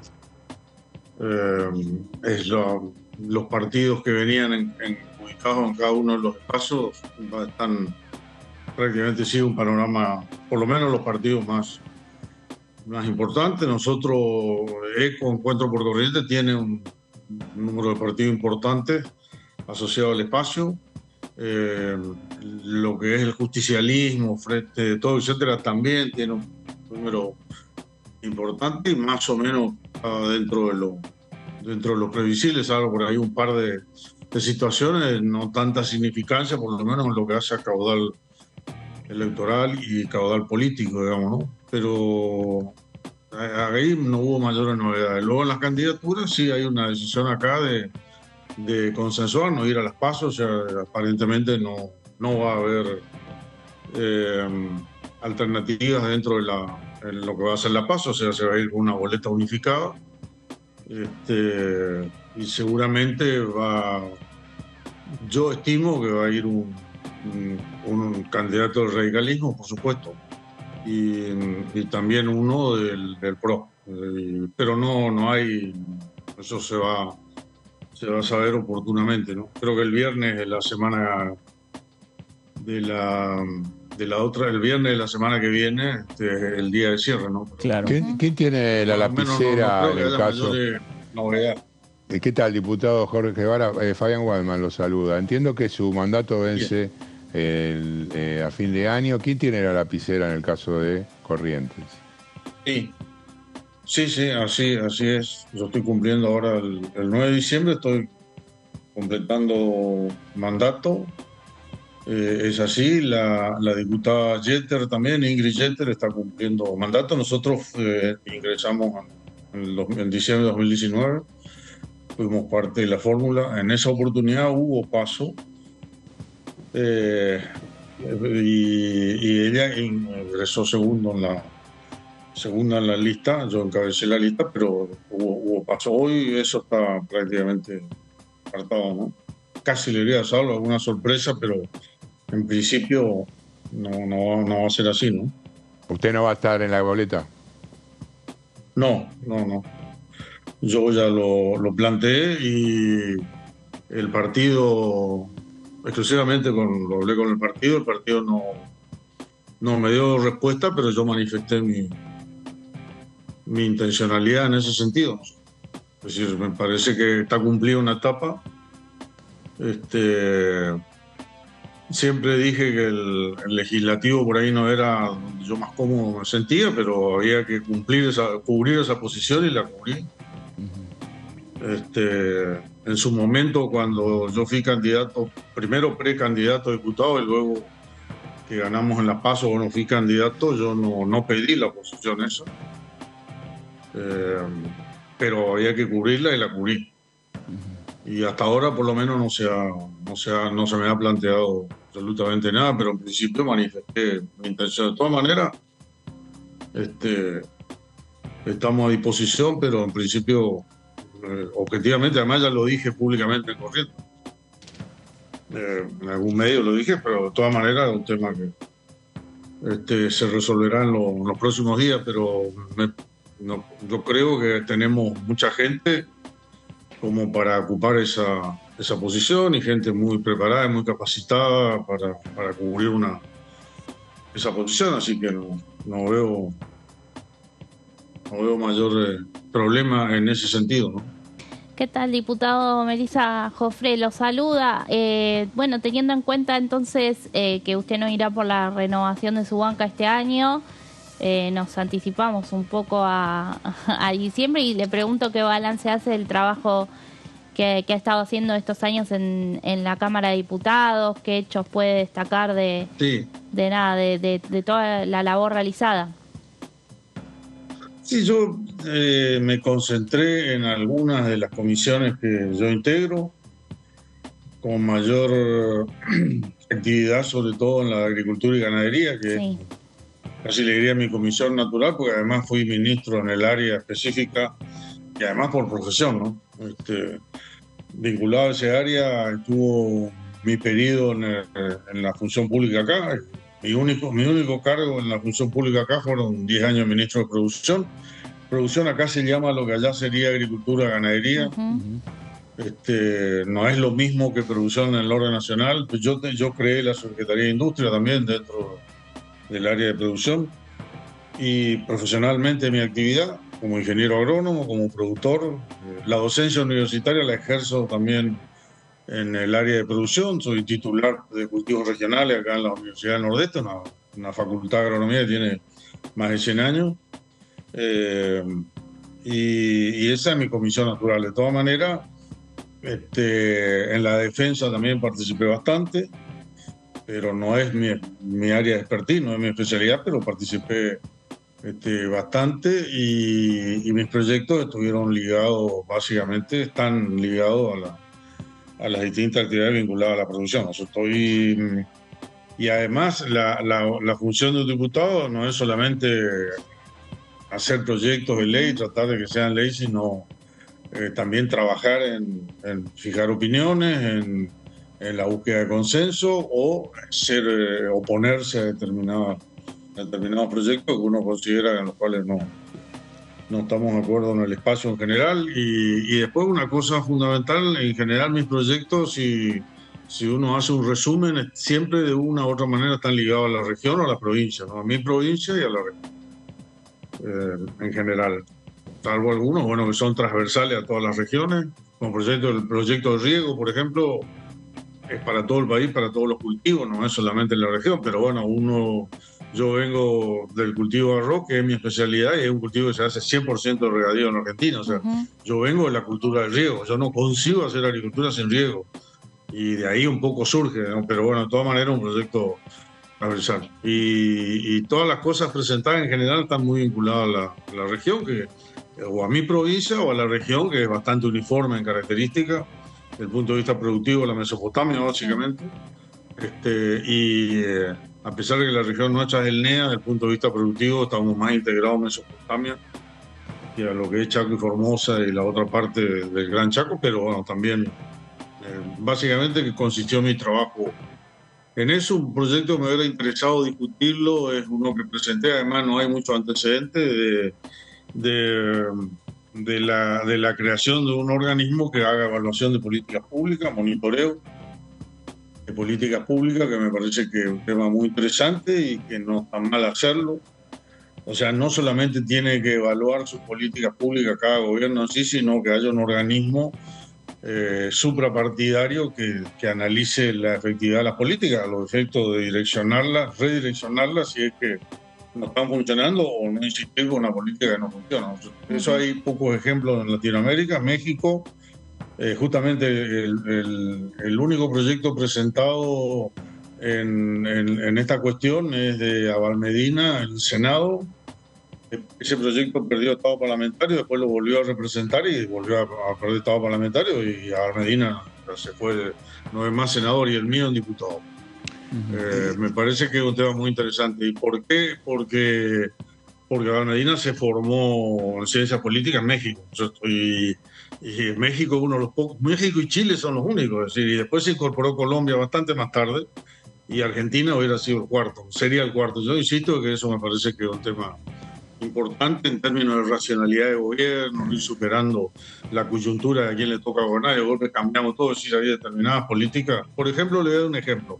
los partidos que venían ubicados en cada uno de los espacios están prácticamente sigue un panorama, por lo menos los partidos más importantes. Nosotros, Encuentro por Corrientes, tiene un número de partidos importantes asociado al espacio. Lo que es el justicialismo, Frente de Todo, etcétera, también tiene un número importante y más o menos dentro de lo previsible, salvo por ahí un par de situaciones, no tanta significancia, por lo menos en lo que hace a caudal electoral y caudal político, digamos, ¿no? Pero ahí no hubo mayores novedades. Luego en las candidaturas sí hay una decisión acá de consensuar, no ir a las PASO, o sea, aparentemente no va a haber alternativas dentro de en lo que va a ser la PASO, o sea, se va a ir con una boleta unificada. Y seguramente yo estimo que va a ir un candidato del radicalismo, por supuesto, y también uno del PRO, pero no hay, eso se va a saber oportunamente, ¿no? Creo que el viernes de la semana el viernes de la semana que viene, el día de cierre, ¿no? Claro. ¿Quién tiene la lapicera en el caso? Novedad. ¿Qué tal, diputado Jorge Guevara? Fabián Waldman lo saluda. Entiendo que su mandato vence a fin de año. ¿Quién tiene la lapicera en el caso de Corrientes? Sí, así es. Yo estoy cumpliendo ahora el 9 de diciembre, estoy completando mandato. Es así, la diputada Jeter también, Ingrid Jeter, está cumpliendo mandato. Nosotros ingresamos en diciembre de 2019, fuimos parte de la fórmula. En esa oportunidad hubo PASO, y ella ingresó segunda en la lista. Yo encabecé la lista, pero hubo PASO. Hoy eso está prácticamente apartado, ¿no? Casi le iría a salvo alguna sorpresa, pero en principio no va a ser así, ¿no? ¿Usted no va a estar en la boleta? No. Yo ya lo planteé y el partido, exclusivamente lo hablé con el partido no me dio respuesta, pero yo manifesté mi intencionalidad en ese sentido. Es decir, me parece que está cumplida una etapa. Siempre dije que el legislativo por ahí no era donde yo más cómodo me sentía, pero había que cubrir esa posición y la cubrí. En su momento, cuando yo fui candidato, primero precandidato a diputado y luego que ganamos en las PASO, bueno, fui candidato, yo no pedí la posición esa, pero había que cubrirla y la cubrí. Y hasta ahora por lo menos no se me ha planteado absolutamente nada, pero en principio manifesté mi intención. De todas maneras, estamos a disposición, pero en principio, objetivamente, además ya lo dije públicamente en Corrientes. En algún medio lo dije, pero de todas maneras es un tema que se resolverá en los próximos días, pero yo creo que tenemos mucha gente como para ocupar esa posición y gente muy preparada y muy capacitada para cubrir esa posición, así que no veo mayor problema en ese sentido, ¿no? ¿Qué tal, diputado? Melissa Jofré lo saluda. Bueno, teniendo en cuenta entonces que usted no irá por la renovación de su banca este año, nos anticipamos un poco a diciembre y le pregunto qué balance hace del trabajo que ha estado haciendo estos años en la Cámara de Diputados, qué hechos puede destacar de toda la labor realizada. Sí, yo me concentré en algunas de las comisiones que yo integro, con mayor actividad, sobre todo en la agricultura y ganadería, que casi le diría mi comisión natural, porque además fui ministro en el área específica y además por profesión, ¿no? Vinculado a ese área estuvo mi periodo en la función pública acá. Mi único cargo en la función pública acá fueron 10 años ministro de producción, producción acá se llama lo que allá sería agricultura, ganadería. No es lo mismo que producción en el orden nacional. Pues yo creé la Secretaría de Industria también dentro del área de producción, y profesionalmente mi actividad como ingeniero agrónomo, como productor. La docencia universitaria la ejerzo también en el área de producción. Soy titular de cultivos regionales acá en la Universidad del Nordeste, una facultad de agronomía que tiene más de 100 años. Y esa es mi comisión natural. De todas maneras, en la defensa también participé bastante, pero no es mi área de expertise, no es mi especialidad, pero participé bastante, y mis proyectos estuvieron ligados, básicamente están ligados a las distintas actividades vinculadas a la producción. Y además la función de un diputado no es solamente hacer proyectos de ley, tratar de que sean ley, sino también trabajar en fijar opiniones, en la búsqueda de consenso, o oponerse a determinados proyectos que uno considera en los cuales no estamos de acuerdo en el espacio en general. Y después, una cosa fundamental, en general mis proyectos, si uno hace un resumen, siempre de una u otra manera están ligados a la región o a la provincia, ¿no? A mi provincia y a la región en general, salvo algunos, bueno, que son transversales a todas las regiones, como el proyecto de riego, por ejemplo, es para todo el país, para todos los cultivos, no es solamente en la región, pero bueno, yo vengo del cultivo de arroz, que es mi especialidad, y es un cultivo que se hace 100% de regadío en Argentina. O sea, yo vengo de la cultura del riego, yo no consigo hacer agricultura sin riego, y de ahí un poco surge, ¿no? Pero bueno, de todas maneras un proyecto transversal. Y todas las cosas presentadas en general están muy vinculadas a la región, o a mi provincia, o a la región, que es bastante uniforme en características, desde el punto de vista productivo, la Mesopotamia, básicamente. A pesar de que la región nuestra es el NEA, desde el punto de vista productivo estamos más integrados en Mesopotamia y a lo que es Chaco y Formosa y la otra parte del Gran Chaco, pero bueno, también básicamente que consistió mi trabajo en eso. Un proyecto que me hubiera interesado discutirlo es uno que presenté, además no hay mucho antecedente, de la creación de un organismo que haga evaluación de políticas públicas, monitoreo de políticas públicas, que me parece que es un tema muy interesante y que no está mal hacerlo. O sea, no solamente tiene que evaluar sus políticas públicas cada gobierno así, sino que haya un organismo suprapartidario que analice la efectividad de las políticas, los efectos de redireccionarlas si es que no están funcionando, o no insistir con una política que no funciona. Eso hay pocos ejemplos en Latinoamérica. México, justamente el único proyecto presentado en esta cuestión es de Abal Medina, el Senado. Ese proyecto perdió estado parlamentario, después lo volvió a representar y volvió a perder estado parlamentario, y Abal Medina se fue, no es más senador, y el mío en diputado. Me parece que es un tema muy interesante. ¿Y por qué? Porque Abal Medina se formó en ciencias políticas en México. Y México es uno de los pocos. México y Chile son los únicos. Es decir, y después se incorporó Colombia bastante más tarde, y Argentina hubiera sido el cuarto, sería el cuarto. Yo insisto que eso me parece que es un tema importante en términos de racionalidad de gobierno, ir superando la coyuntura de a quién le toca gobernar, y de golpe cambiamos todo, si había determinadas políticas. Por ejemplo, le doy un ejemplo.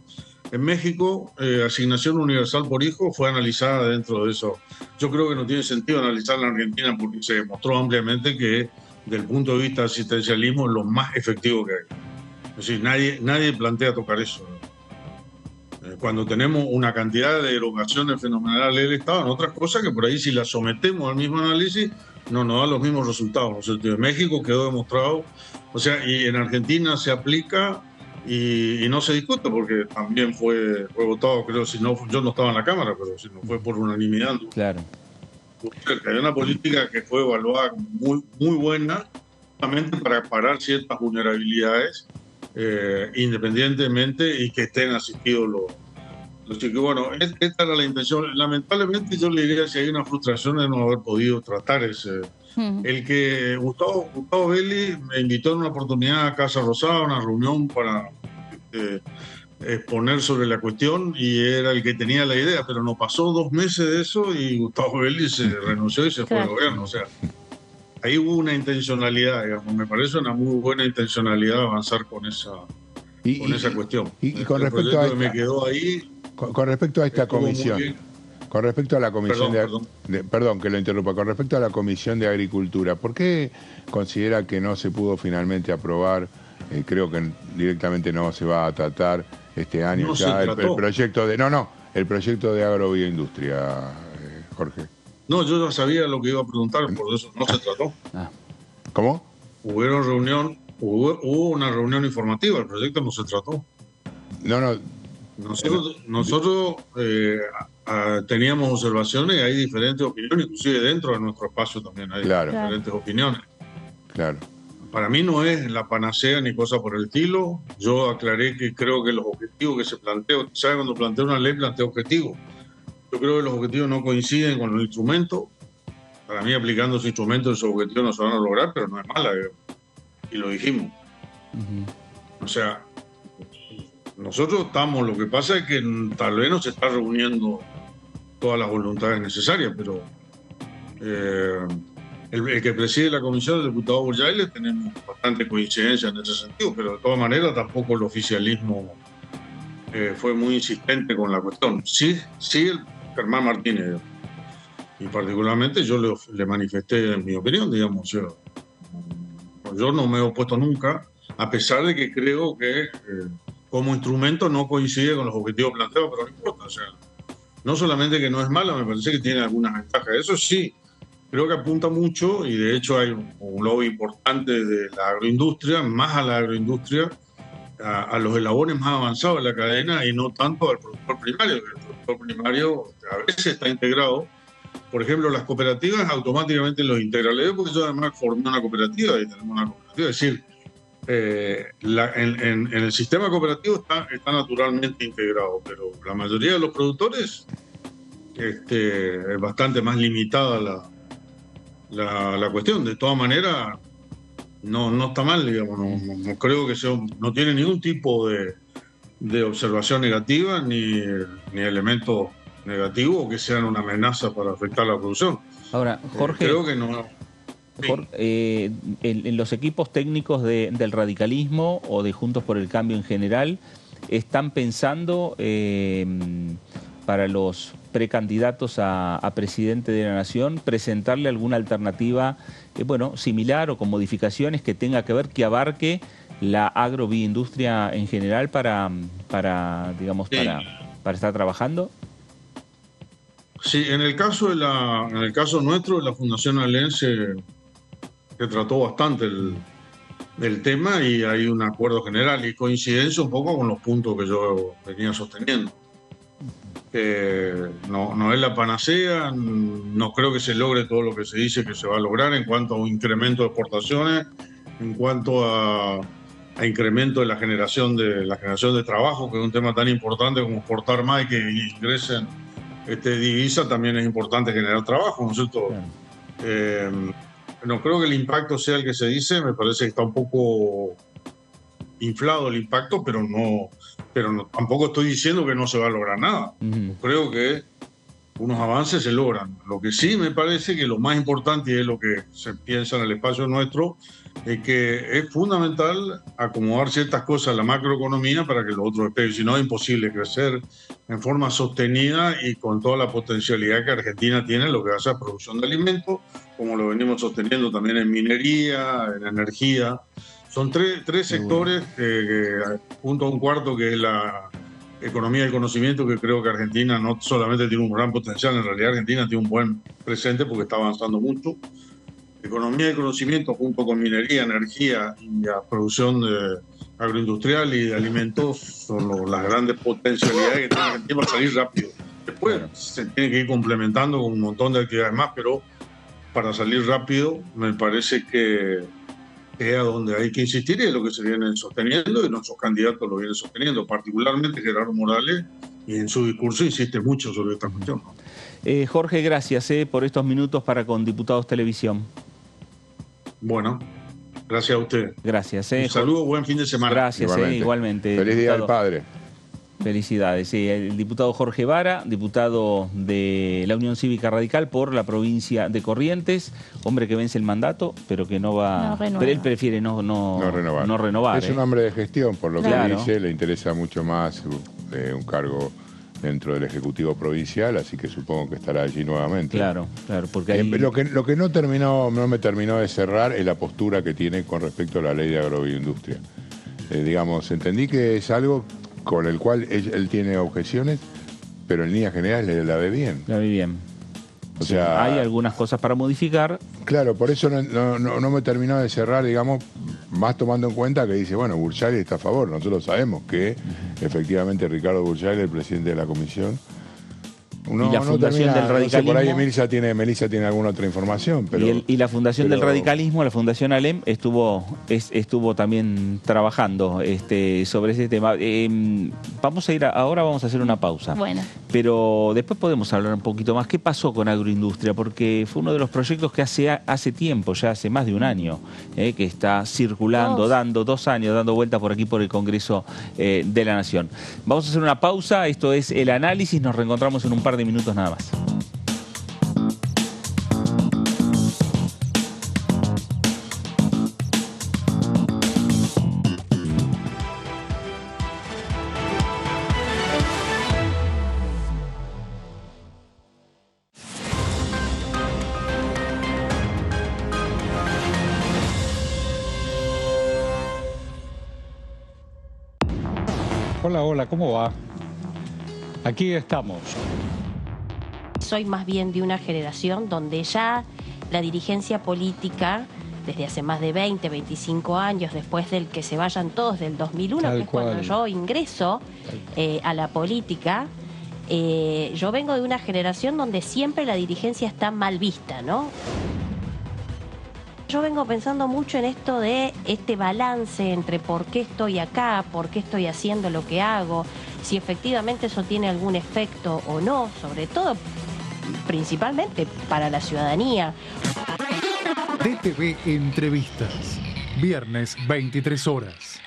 En México, asignación universal por hijo fue analizada dentro de eso. Yo creo que no tiene sentido analizarla en Argentina, porque se demostró ampliamente que, desde el punto de vista del asistencialismo, es lo más efectivo que hay. Es decir, nadie plantea tocar eso. Cuando tenemos una cantidad de erogaciones fenomenales del Estado en otras cosas que por ahí, si las sometemos al mismo análisis, no nos dan los mismos resultados. O sea, en México quedó demostrado, o sea, y en Argentina se aplica y no se discute, porque también fue votado, creo, si no, yo no estaba en la Cámara, pero si no fue por unanimidad. Claro. Hay una política que fue evaluada como muy, muy buena, justamente para parar ciertas vulnerabilidades, independientemente, y que estén asistidos los chicos. Bueno, esta era la intención. Lamentablemente, yo le diría, si hay una frustración de no haber podido tratar ese. El que Gustavo Belli me invitó en una oportunidad a Casa Rosada, una reunión exponer sobre la cuestión y era el que tenía la idea, pero no pasó 2 meses de eso y Gustavo Vélez se renunció y se fue al gobierno. O sea, ahí hubo una intencionalidad, digamos, me parece una muy buena intencionalidad avanzar con esa cuestión. Y con respecto a esta, me quedó ahí, con respecto a esta comisión, con respecto a la comisión perdón que lo interrumpa, con respecto a la Comisión de Agricultura, ¿por qué considera que no se pudo finalmente aprobar? Creo que directamente no se va a tratar este año no ya el proyecto de el proyecto de agrobioindustria, Jorge. No, yo ya sabía lo que iba a preguntar, por eso no se trató. ¿Cómo? Hubo una reunión informativa, el proyecto no se trató. Nosotros teníamos observaciones y hay diferentes opiniones, inclusive dentro de nuestro espacio también hay diferentes opiniones. Claro. Para mí no es la panacea ni cosa por el estilo. Yo aclaré que creo que los objetivos que se plantean, ¿sabe? Cuando plantea una ley, plantea objetivos. Yo creo que los objetivos no coinciden con los instrumentos. Para mí, aplicando esos instrumentos, esos objetivos no se van a lograr, pero no es mala. Y lo dijimos. O sea, nosotros estamos, lo que pasa es que tal vez no se está reuniendo todas las voluntades necesarias, pero el que preside la comisión, el diputado Burjailes, tenemos bastante coincidencia en ese sentido, pero de todas maneras tampoco el oficialismo fue muy insistente con la cuestión. Sí, el Germán Martínez, y particularmente yo le manifesté mi opinión, digamos. Yo no me he opuesto nunca, a pesar de que creo que como instrumento no coincide con los objetivos planteados, pero no importa. O sea, no solamente que no es mala, me parece que tiene algunas ventajas. Eso sí, creo que apunta mucho, y de hecho hay un lobby importante de la agroindustria, más a la agroindustria, a los eslabones más avanzados de la cadena y no tanto al productor primario, que el productor primario a veces está integrado. Por ejemplo, las cooperativas automáticamente los integran. Porque yo además formé una cooperativa y tenemos una cooperativa. Es decir, en el sistema cooperativo está naturalmente integrado, pero la mayoría de los productores es bastante más limitada la cuestión. De todas maneras, no está mal, digamos, no creo que no tiene ningún tipo de observación negativa ni elementos negativos que sean una amenaza para afectar la producción. Ahora, Jorge, creo que no. Jorge, en los equipos técnicos del radicalismo o de Juntos por el Cambio en general, ¿están pensando para los precandidatos a presidente de la Nación presentarle alguna alternativa similar o con modificaciones que tenga que ver, que abarque la agrobioindustria en general para estar trabajando? Sí, en el caso nuestro, la Fundación Alén se trató bastante del tema y hay un acuerdo general y coincidencia un poco con los puntos que yo venía sosteniendo. No es la panacea, no creo que se logre todo lo que se dice que se va a lograr en cuanto a un incremento de exportaciones, en cuanto a incremento de la generación de trabajo, que es un tema tan importante como exportar más y que ingresen divisa. También es importante generar trabajo, ¿no es cierto? No creo que el impacto sea el que se dice, me parece que está un poco inflado el impacto, pero tampoco estoy diciendo que no se va a lograr nada. Creo que unos avances se logran. Lo que sí me parece que lo más importante, y es lo que se piensa en el espacio nuestro, es que es fundamental acomodar ciertas cosas en la macroeconomía para que lo otro despegue. Si no, es imposible crecer en forma sostenida y con toda la potencialidad que Argentina tiene en lo que hace a producción de alimentos, como lo venimos sosteniendo también en minería, en energía. Son tres sectores, junto a un cuarto que es la economía del conocimiento, que creo que Argentina no solamente tiene un gran potencial, en realidad Argentina tiene un buen presente porque está avanzando mucho. Economía del conocimiento junto con minería, energía y la producción agroindustrial y de alimentos son las grandes potencialidades que tiene Argentina para salir rápido. Después se tiene que ir complementando con un montón de actividades más, pero para salir rápido me parece que es a donde hay que insistir y es lo que se viene sosteniendo y nuestros candidatos lo vienen sosteniendo, particularmente Gerardo Morales, y en su discurso insiste mucho sobre esta cuestión. Jorge, gracias por estos minutos para con Diputados Televisión. Bueno, gracias a usted. Gracias. Un saludo, buen fin de semana. Gracias, igualmente. Feliz Día del Padre. Felicidades. Sí, el diputado Jorge Vara, diputado de la Unión Cívica Radical por la provincia de Corrientes, hombre que vence el mandato, pero que no va... No pero él prefiere no renovar. Es un hombre de gestión, por lo Claro. que dice, le interesa mucho más un cargo dentro del Ejecutivo Provincial, así que supongo que estará allí nuevamente. Claro, porque ahí... Lo que no me terminó de cerrar es la postura que tiene con respecto a la ley de agroindustria. Digamos, entendí que es algo con el cual él tiene objeciones, pero en líneas generales la ve bien. La ve bien. O sea, hay algunas cosas para modificar. Claro, por eso no me terminó de cerrar, digamos, más tomando en cuenta que dice, bueno, Burchales está a favor. Nosotros sabemos que efectivamente Ricardo Burchales, el presidente de la comisión, y la fundación del radicalismo. No sé, por ahí Melissa tiene alguna otra información. Pero, y la fundación del radicalismo, la fundación ALEM, estuvo también trabajando sobre ese tema. Ahora vamos a hacer una pausa. Bueno. Pero después podemos hablar un poquito más. ¿Qué pasó con agroindustria? Porque fue uno de los proyectos que hace tiempo, ya hace más de un año, que está circulando, dando 2 años, dando vueltas por aquí por el Congreso de la Nación. Vamos a hacer una pausa. Esto es El Análisis. Nos reencontramos en un par de minutos nada más. Hola, ¿cómo va? Aquí estamos. Soy más bien de una generación donde ya la dirigencia política, desde hace más de 20, 25 años, después del que se vayan todos del 2001, Tal que es cual. cuando yo ingreso a la política, yo vengo de una generación donde siempre la dirigencia está mal vista, ¿no? Yo vengo pensando mucho en esto de este balance entre por qué estoy acá, por qué estoy haciendo lo que hago, si efectivamente eso tiene algún efecto o no, sobre todo, principalmente para la ciudadanía. DTV Entrevistas, viernes 23 horas.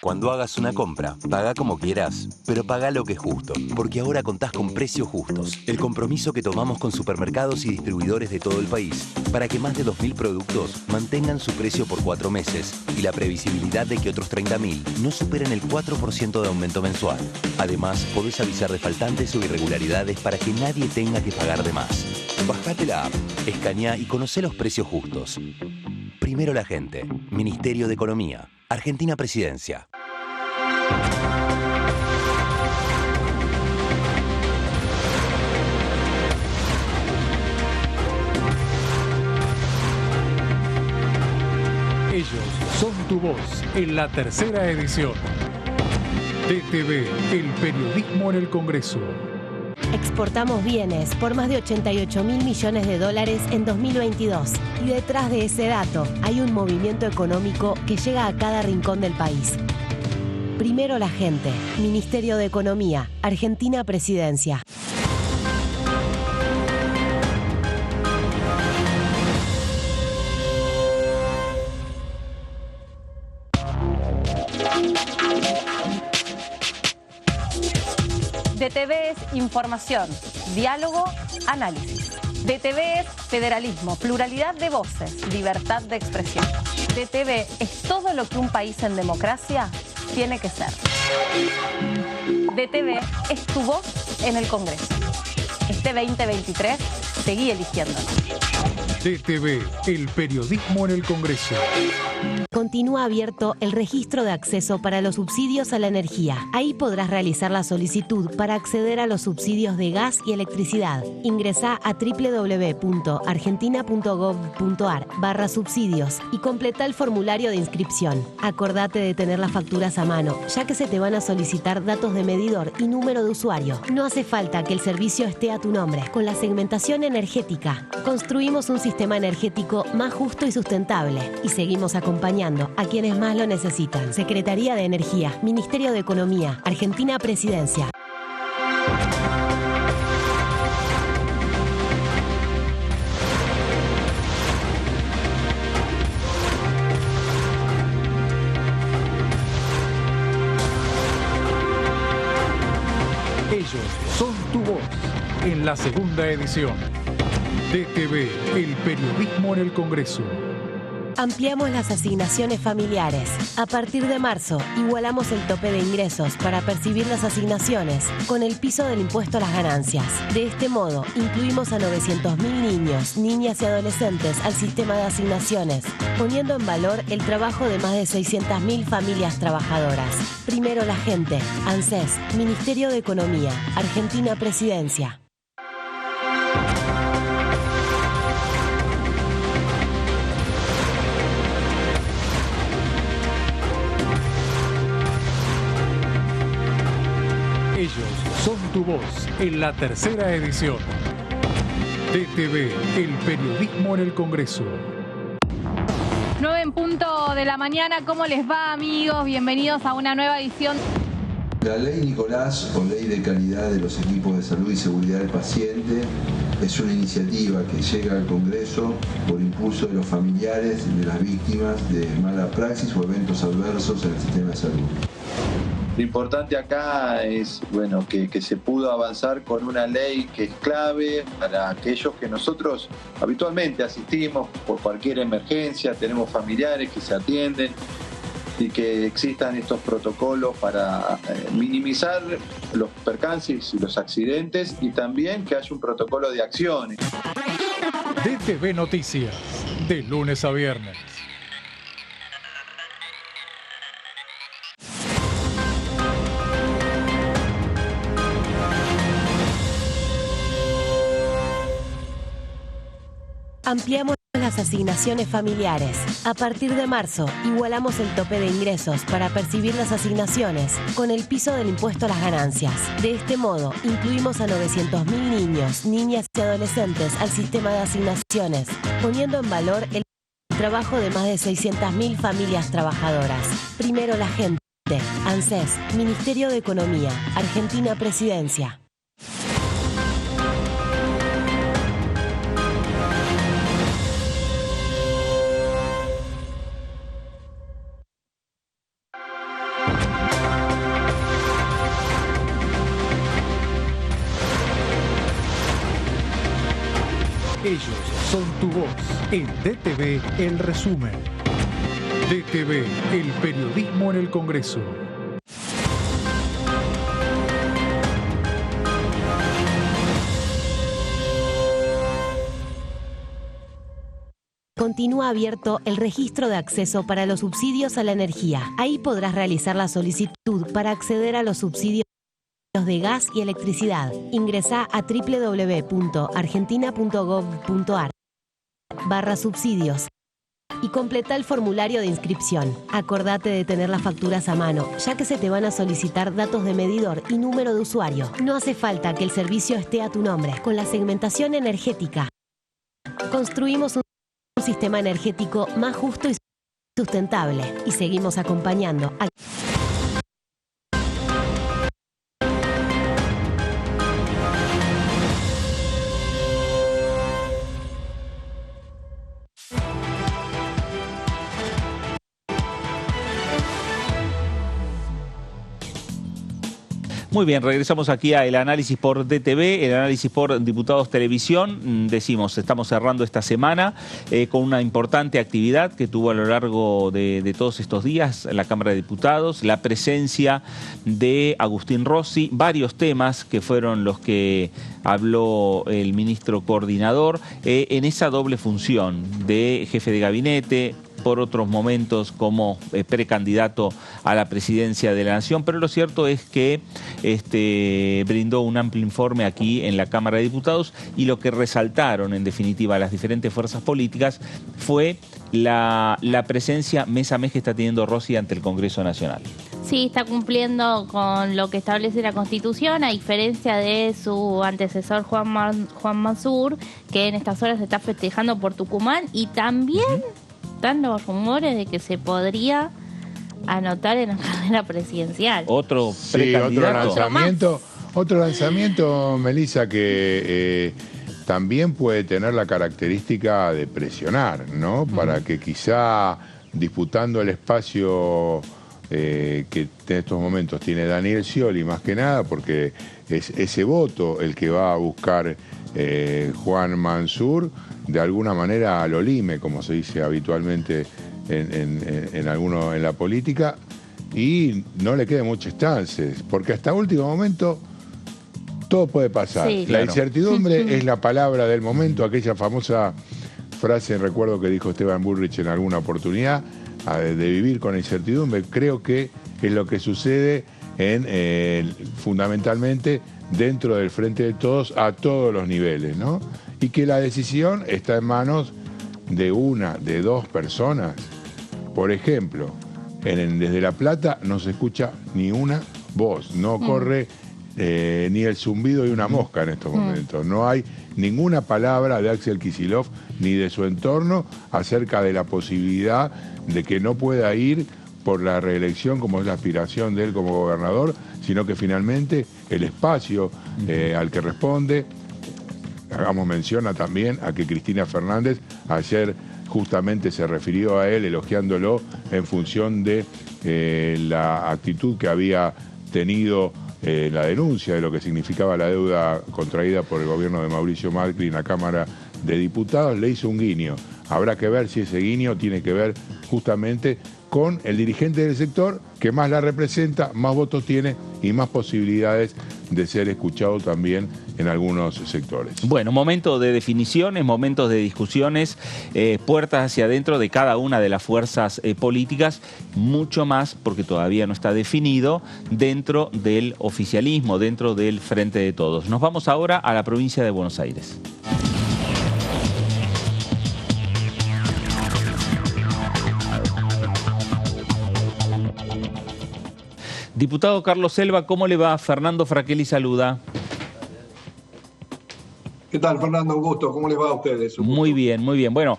Cuando hagas una compra, paga como quieras, pero paga lo que es justo, porque ahora contás con Precios Justos, el compromiso que tomamos con supermercados y distribuidores de todo el país, para que más de 2.000 productos mantengan su precio por 4 meses y la previsibilidad de que otros 30.000 no superen el 4% de aumento mensual. Además, podés avisar de faltantes o irregularidades para que nadie tenga que pagar de más. Bajate la app, escaneá y conocé los precios justos. Primero la gente. Ministerio de Economía. Argentina Presidencia. Ellos son tu voz en la tercera edición. DTV, el periodismo en el Congreso. Exportamos bienes por más de 88.000 millones de dólares en 2022. Y detrás de ese dato hay un movimiento económico que llega a cada rincón del país. Primero la gente. Ministerio de Economía. Argentina Presidencia. DTV es información, diálogo, análisis. DTV es federalismo, pluralidad de voces, libertad de expresión. DTV es todo lo que un país en democracia tiene que ser. DTV es tu voz en el Congreso. Este 2023, seguí eligiéndonos. DTV, el periodismo en el Congreso. Continúa abierto el registro de acceso para los subsidios a la energía. Ahí podrás realizar la solicitud para acceder a los subsidios de gas y electricidad. Ingresá a www.argentina.gov.ar/subsidios y completa el formulario de inscripción. Acordate de tener las facturas a mano, ya que se te van a solicitar datos de medidor y número de usuario. No hace falta que el servicio esté a tu nombre. Con la segmentación energética, construimos un sistema energético más justo y sustentable y seguimos acompañando a quienes más lo necesitan. Secretaría de Energía, Ministerio de Economía, Argentina Presidencia. la segunda edición. DTV, el periodismo en el Congreso. Ampliamos las asignaciones familiares. A partir de marzo, igualamos el tope de ingresos para percibir las asignaciones con el piso del impuesto a las ganancias. De este modo, incluimos a 900.000 niños, niñas y adolescentes al sistema de asignaciones, poniendo en valor el trabajo de más de 600.000 familias trabajadoras. Primero la gente. ANSES, Ministerio de Economía, Argentina Presidencia. Ellos son tu voz en la tercera edición. DTV, el periodismo en el Congreso. 9 en punto de la mañana. ¿Cómo les va, amigos? Bienvenidos a una nueva edición. La ley Nicolás, o Ley de Calidad de los Equipos de Salud y Seguridad del Paciente, es una iniciativa que llega al Congreso por impulso de los familiares de las víctimas de mala praxis o eventos adversos en el sistema de salud. Lo importante acá es que se pudo avanzar con una ley que es clave para aquellos que nosotros habitualmente asistimos por cualquier emergencia, tenemos familiares que se atienden y que existan estos protocolos para minimizar los percances y los accidentes y también que haya un protocolo de acciones. DTV Noticias, de lunes a viernes. Ampliamos las asignaciones familiares. A partir de marzo, igualamos el tope de ingresos para percibir las asignaciones con el piso del impuesto a las ganancias. De este modo, incluimos a 900.000 niños, niñas y adolescentes al sistema de asignaciones, poniendo en valor el trabajo de más de 600.000 familias trabajadoras. Primero la gente. ANSES, Ministerio de Economía, Argentina Presidencia. Ellos son tu voz en DTV El Resumen. DTV, el periodismo en el Congreso. Continúa abierto el registro de acceso para los subsidios a la energía. Ahí podrás realizar la solicitud para acceder a los subsidios de gas y electricidad. Ingresá a www.argentina.gov.ar/subsidios y completa el formulario de inscripción. Acordate de tener las facturas a mano, ya que se te van a solicitar datos de medidor y número de usuario. No hace falta que el servicio esté a tu nombre. Con la segmentación energética, construimos un sistema energético más justo y sustentable y seguimos acompañando a... Muy bien, regresamos aquí a el análisis por DTV, el análisis por Diputados Televisión. Decimos, estamos cerrando esta semana con una importante actividad que tuvo a lo largo de todos estos días la Cámara de Diputados, la presencia de Agustín Rossi, varios temas que fueron los que habló el ministro coordinador en esa doble función de jefe de gabinete, por otros momentos como precandidato a la presidencia de la Nación, pero lo cierto es que brindó un amplio informe aquí en la Cámara de Diputados y lo que resaltaron en definitiva las diferentes fuerzas políticas fue la presencia mes a mes que está teniendo Rossi ante el Congreso Nacional. Sí, está cumpliendo con lo que establece la Constitución, a diferencia de su antecesor Juan Mansur, que en estas horas se está festejando por Tucumán y también... están los rumores de que se podría anotar en la carrera presidencial. Otro precandidato. Otro lanzamiento, Melissa, que también puede tener la característica de presionar, ¿no? Para que quizá disputando el espacio que en estos momentos tiene Daniel Scioli, más que nada, porque es ese voto el que va a buscar Juan Mansur, de alguna manera al Olime, como se dice habitualmente en la política, y no le quedan muchas chances, porque hasta último momento todo puede pasar. Sí, la claro. incertidumbre es la palabra del momento, aquella famosa frase, recuerdo que dijo Esteban Bullrich en alguna oportunidad, de vivir con incertidumbre. Creo que es lo que sucede fundamentalmente dentro del Frente de Todos a todos los niveles, ¿no? Y que la decisión está en manos de de dos personas. Por ejemplo, desde La Plata no se escucha ni una voz, no corre ni el zumbido de una mosca en estos momentos. No hay ninguna palabra de Axel Kicillof ni de su entorno acerca de la posibilidad de que no pueda ir por la reelección, como es la aspiración de él como gobernador, sino que finalmente el espacio al que responde, hagamos mención también a que Cristina Fernández ayer justamente se refirió a él elogiándolo en función de la actitud que había tenido la denuncia de lo que significaba la deuda contraída por el gobierno de Mauricio Macri en la Cámara de Diputados. Le hizo un guiño. Habrá que ver si ese guiño tiene que ver justamente con el dirigente del sector que más la representa, más votos tiene y más posibilidades de ser escuchado también en algunos sectores. Bueno, momento de definiciones, momentos de discusiones, puertas hacia adentro de cada una de las fuerzas políticas, mucho más porque todavía no está definido dentro del oficialismo, dentro del Frente de Todos. Nos vamos ahora a la provincia de Buenos Aires. Diputado Carlos Selva, ¿cómo le va? Fernando Fraquelli saluda. ¿Qué tal, Fernando? Un gusto. ¿Cómo les va a ustedes? Muy bien, muy bien. Bueno,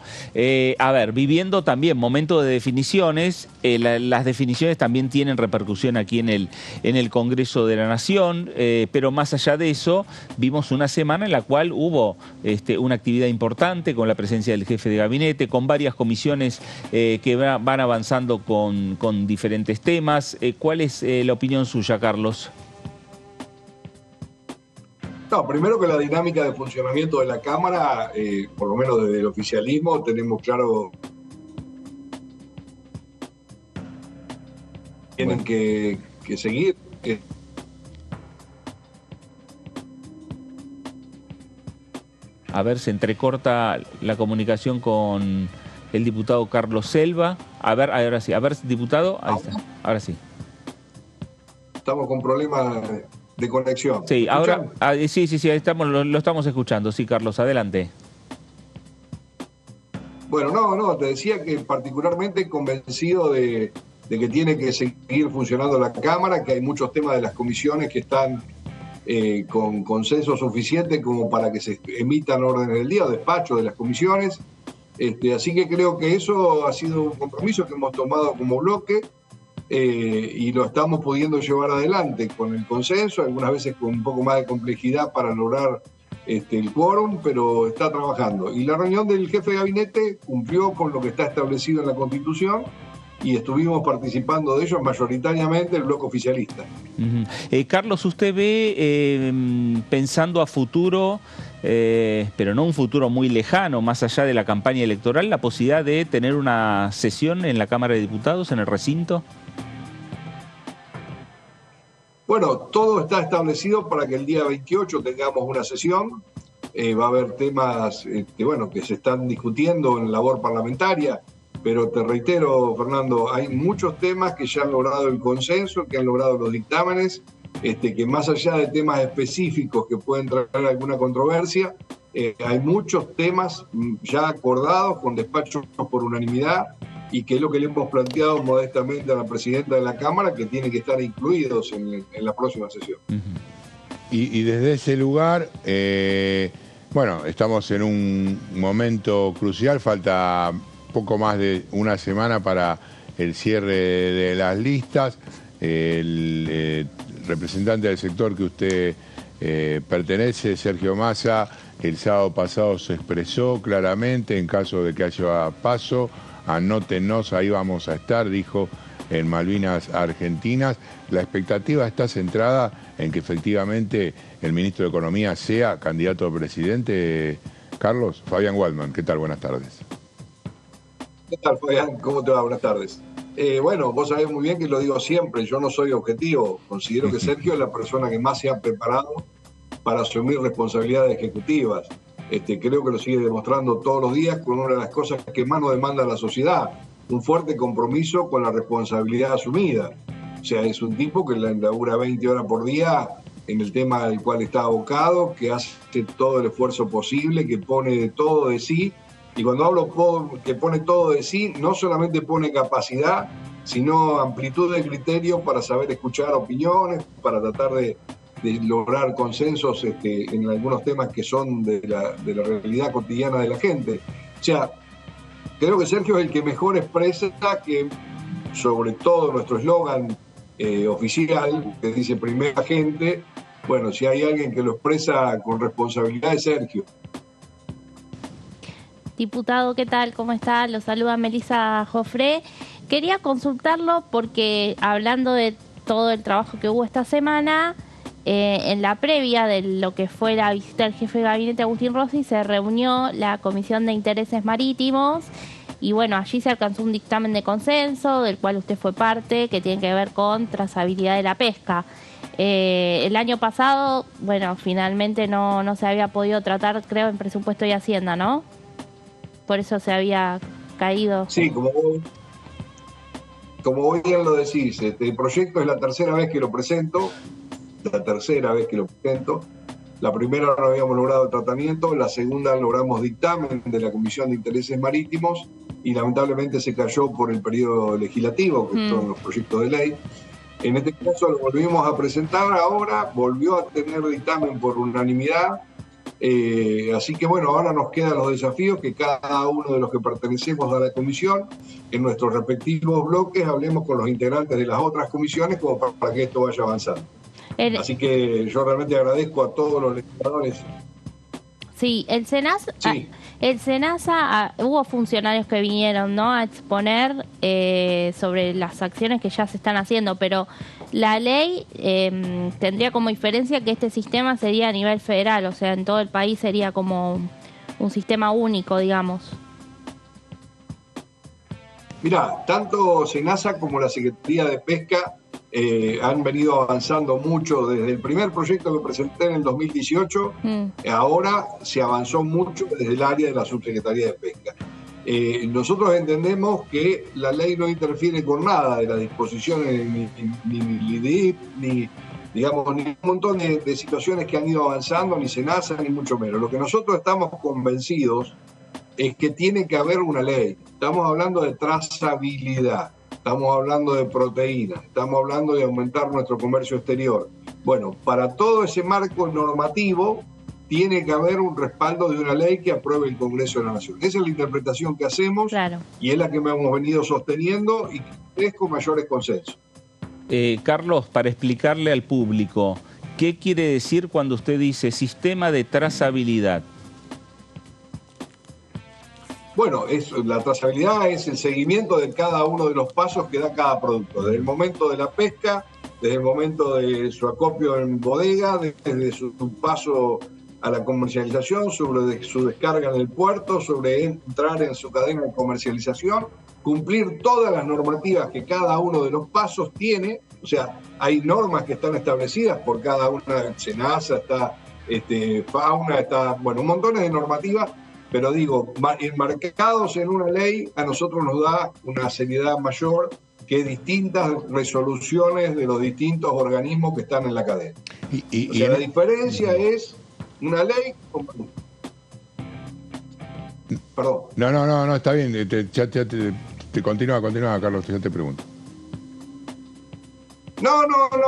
a ver, viviendo también momentos de definiciones, las definiciones también tienen repercusión aquí en el Congreso de la Nación, pero más allá de eso, vimos una semana en la cual hubo una actividad importante con la presencia del jefe de gabinete, con varias comisiones que van avanzando con diferentes temas. ¿Cuál es la opinión suya, Carlos? No, primero que la dinámica de funcionamiento de la Cámara, por lo menos desde el oficialismo, tenemos claro tienen que seguir. A ver, se entrecorta la comunicación con el diputado Carlos Selva. A ver, ahora sí. A ver, diputado, ahí está. Ahora sí. Estamos con problemas de conexión. Sí, ahora, sí, ahí lo estamos escuchando. Sí, Carlos, adelante. Bueno, no, te decía que particularmente convencido de que tiene que seguir funcionando la Cámara, que hay muchos temas de las comisiones que están con consenso suficiente como para que se emitan órdenes del día o despacho de las comisiones. Así que creo que eso ha sido un compromiso que hemos tomado como bloque. Y lo estamos pudiendo llevar adelante con el consenso, algunas veces con un poco más de complejidad para lograr el quórum, pero está trabajando. Y la reunión del jefe de gabinete cumplió con lo que está establecido en la Constitución y estuvimos participando de ello mayoritariamente el bloque oficialista. Carlos, ¿usted ve, pensando a futuro, pero no un futuro muy lejano, más allá de la campaña electoral, la posibilidad de tener una sesión en la Cámara de Diputados, en el recinto? Bueno, todo está establecido para que el día 28 tengamos una sesión. Va a haber temas que se están discutiendo en labor parlamentaria, pero te reitero, Fernando, hay muchos temas que ya han logrado el consenso, que han logrado los dictámenes, que más allá de temas específicos que pueden traer alguna controversia, hay muchos temas ya acordados con despachos por unanimidad, y que es lo que le hemos planteado modestamente a la presidenta de la Cámara, que tiene que estar incluidos en la próxima sesión. Y desde ese lugar, estamos en un momento crucial, falta poco más de una semana para el cierre de las listas. El representante del sector que usted pertenece, Sergio Massa, el sábado pasado se expresó claramente en caso de que haya paso. Anótenos, ahí vamos a estar, dijo en Malvinas Argentinas. La expectativa está centrada en que efectivamente el ministro de Economía sea candidato a presidente. Carlos, Fabián Waldman, ¿qué tal? Buenas tardes. ¿Qué tal, Fabián? ¿Cómo te va? Buenas tardes. Bueno, vos sabés muy bien que lo digo siempre, yo no soy objetivo. Considero que Sergio es la persona que más se ha preparado para asumir responsabilidades ejecutivas. Creo que lo sigue demostrando todos los días con una de las cosas que más nos demanda la sociedad, un fuerte compromiso con la responsabilidad asumida. O sea, es un tipo que labura 20 horas por día en el tema al cual está abocado, que hace todo el esfuerzo posible, que pone todo de sí. Y cuando hablo que pone todo de sí, no solamente pone capacidad, sino amplitud de criterio para saber escuchar opiniones, para tratar de lograr consensos en algunos temas que son de la realidad cotidiana de la gente. O sea, creo que Sergio es el que mejor expresa que, sobre todo nuestro eslogan oficial, que dice primera gente, bueno, si hay alguien que lo expresa con responsabilidad es Sergio. Diputado, ¿qué tal? ¿Cómo está? Lo saluda Melissa Jofré. Quería consultarlo porque, hablando de todo el trabajo que hubo esta semana, en la previa de lo que fue la visita del jefe de gabinete Agustín Rossi, se reunió la Comisión de Intereses Marítimos y bueno, allí se alcanzó un dictamen de consenso del cual usted fue parte, que tiene que ver con trazabilidad de la pesca. El año pasado, bueno, finalmente no se había podido tratar, creo, en presupuesto y Hacienda, ¿no? Por eso se había caído. Sí, como vos bien lo decís, el proyecto es la tercera vez que lo presento. La primera no habíamos logrado el tratamiento, la segunda logramos dictamen de la Comisión de Intereses Marítimos y lamentablemente se cayó por el periodo legislativo, que son los proyectos de ley. En este caso lo volvimos a presentar ahora, volvió a tener dictamen por unanimidad, así que bueno, ahora nos quedan los desafíos que cada uno de los que pertenecemos a la comisión, en nuestros respectivos bloques, hablemos con los integrantes de las otras comisiones como para que esto vaya avanzando. Así que yo realmente agradezco a todos los legisladores. Sí, el SENASA, hubo funcionarios que vinieron, ¿no?, a exponer sobre las acciones que ya se están haciendo, pero la ley tendría como diferencia que este sistema sería a nivel federal, o sea, en todo el país sería como un sistema único, digamos. Mirá, tanto SENASA como la Secretaría de Pesca han venido avanzando mucho desde el primer proyecto que presenté en el 2018, ahora se avanzó mucho desde el área de la Subsecretaría de Pesca. Nosotros entendemos que la ley no interfiere con nada de las disposiciones ni digamos, ni un montón de situaciones que han ido avanzando, ni SENASA, ni mucho menos. Lo que nosotros estamos convencidos es que tiene que haber una ley. Estamos hablando de trazabilidad. Estamos hablando de proteínas, estamos hablando de aumentar nuestro comercio exterior. Bueno, para todo ese marco normativo tiene que haber un respaldo de una ley que apruebe el Congreso de la Nación. Esa es la interpretación que hacemos, claro, y es la que hemos venido sosteniendo y que es con mayores consensos. Carlos, para explicarle al público, ¿qué quiere decir cuando usted dice sistema de trazabilidad? Bueno, la trazabilidad es el seguimiento de cada uno de los pasos que da cada producto, desde el momento de la pesca, desde el momento de su acopio en bodega, desde su paso a la comercialización, sobre su descarga en el puerto, sobre entrar en su cadena de comercialización, cumplir todas las normativas que cada uno de los pasos tiene. O sea, hay normas que están establecidas por cada una, SENASA, está Fauna, está, bueno, un montón de normativas. Pero digo, enmarcados en una ley, a nosotros nos da una seriedad mayor que distintas resoluciones de los distintos organismos que están en la cadena. O sea, la diferencia es una ley... Perdón. No, está bien. Te continúa, Carlos, ya te pregunto. No,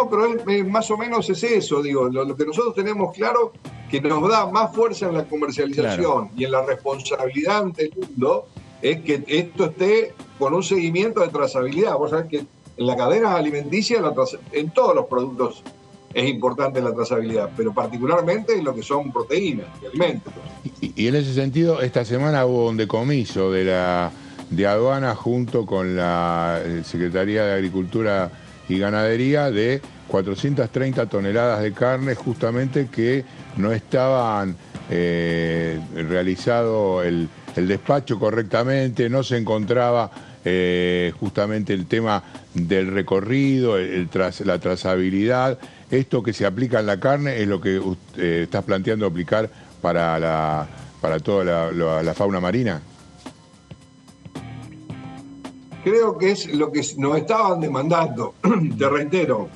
pero más o menos es eso, digo, lo que nosotros tenemos claro que nos da más fuerza en la comercialización, claro, y en la responsabilidad ante el mundo, es que esto esté con un seguimiento de trazabilidad. Vos sabés que en la cadena alimenticia, en todos los productos es importante la trazabilidad, pero particularmente en lo que son proteínas y alimentos. Y en ese sentido, esta semana hubo un decomiso de de Aduana junto con la Secretaría de Agricultura y Ganadería de 430 toneladas de carne justamente que no estaban realizado el despacho correctamente, no se encontraba justamente el tema del recorrido, la trazabilidad. Esto que se aplica en la carne es lo que estás planteando aplicar para toda la fauna marina. Creo que es lo que nos estaban demandando. Te reitero,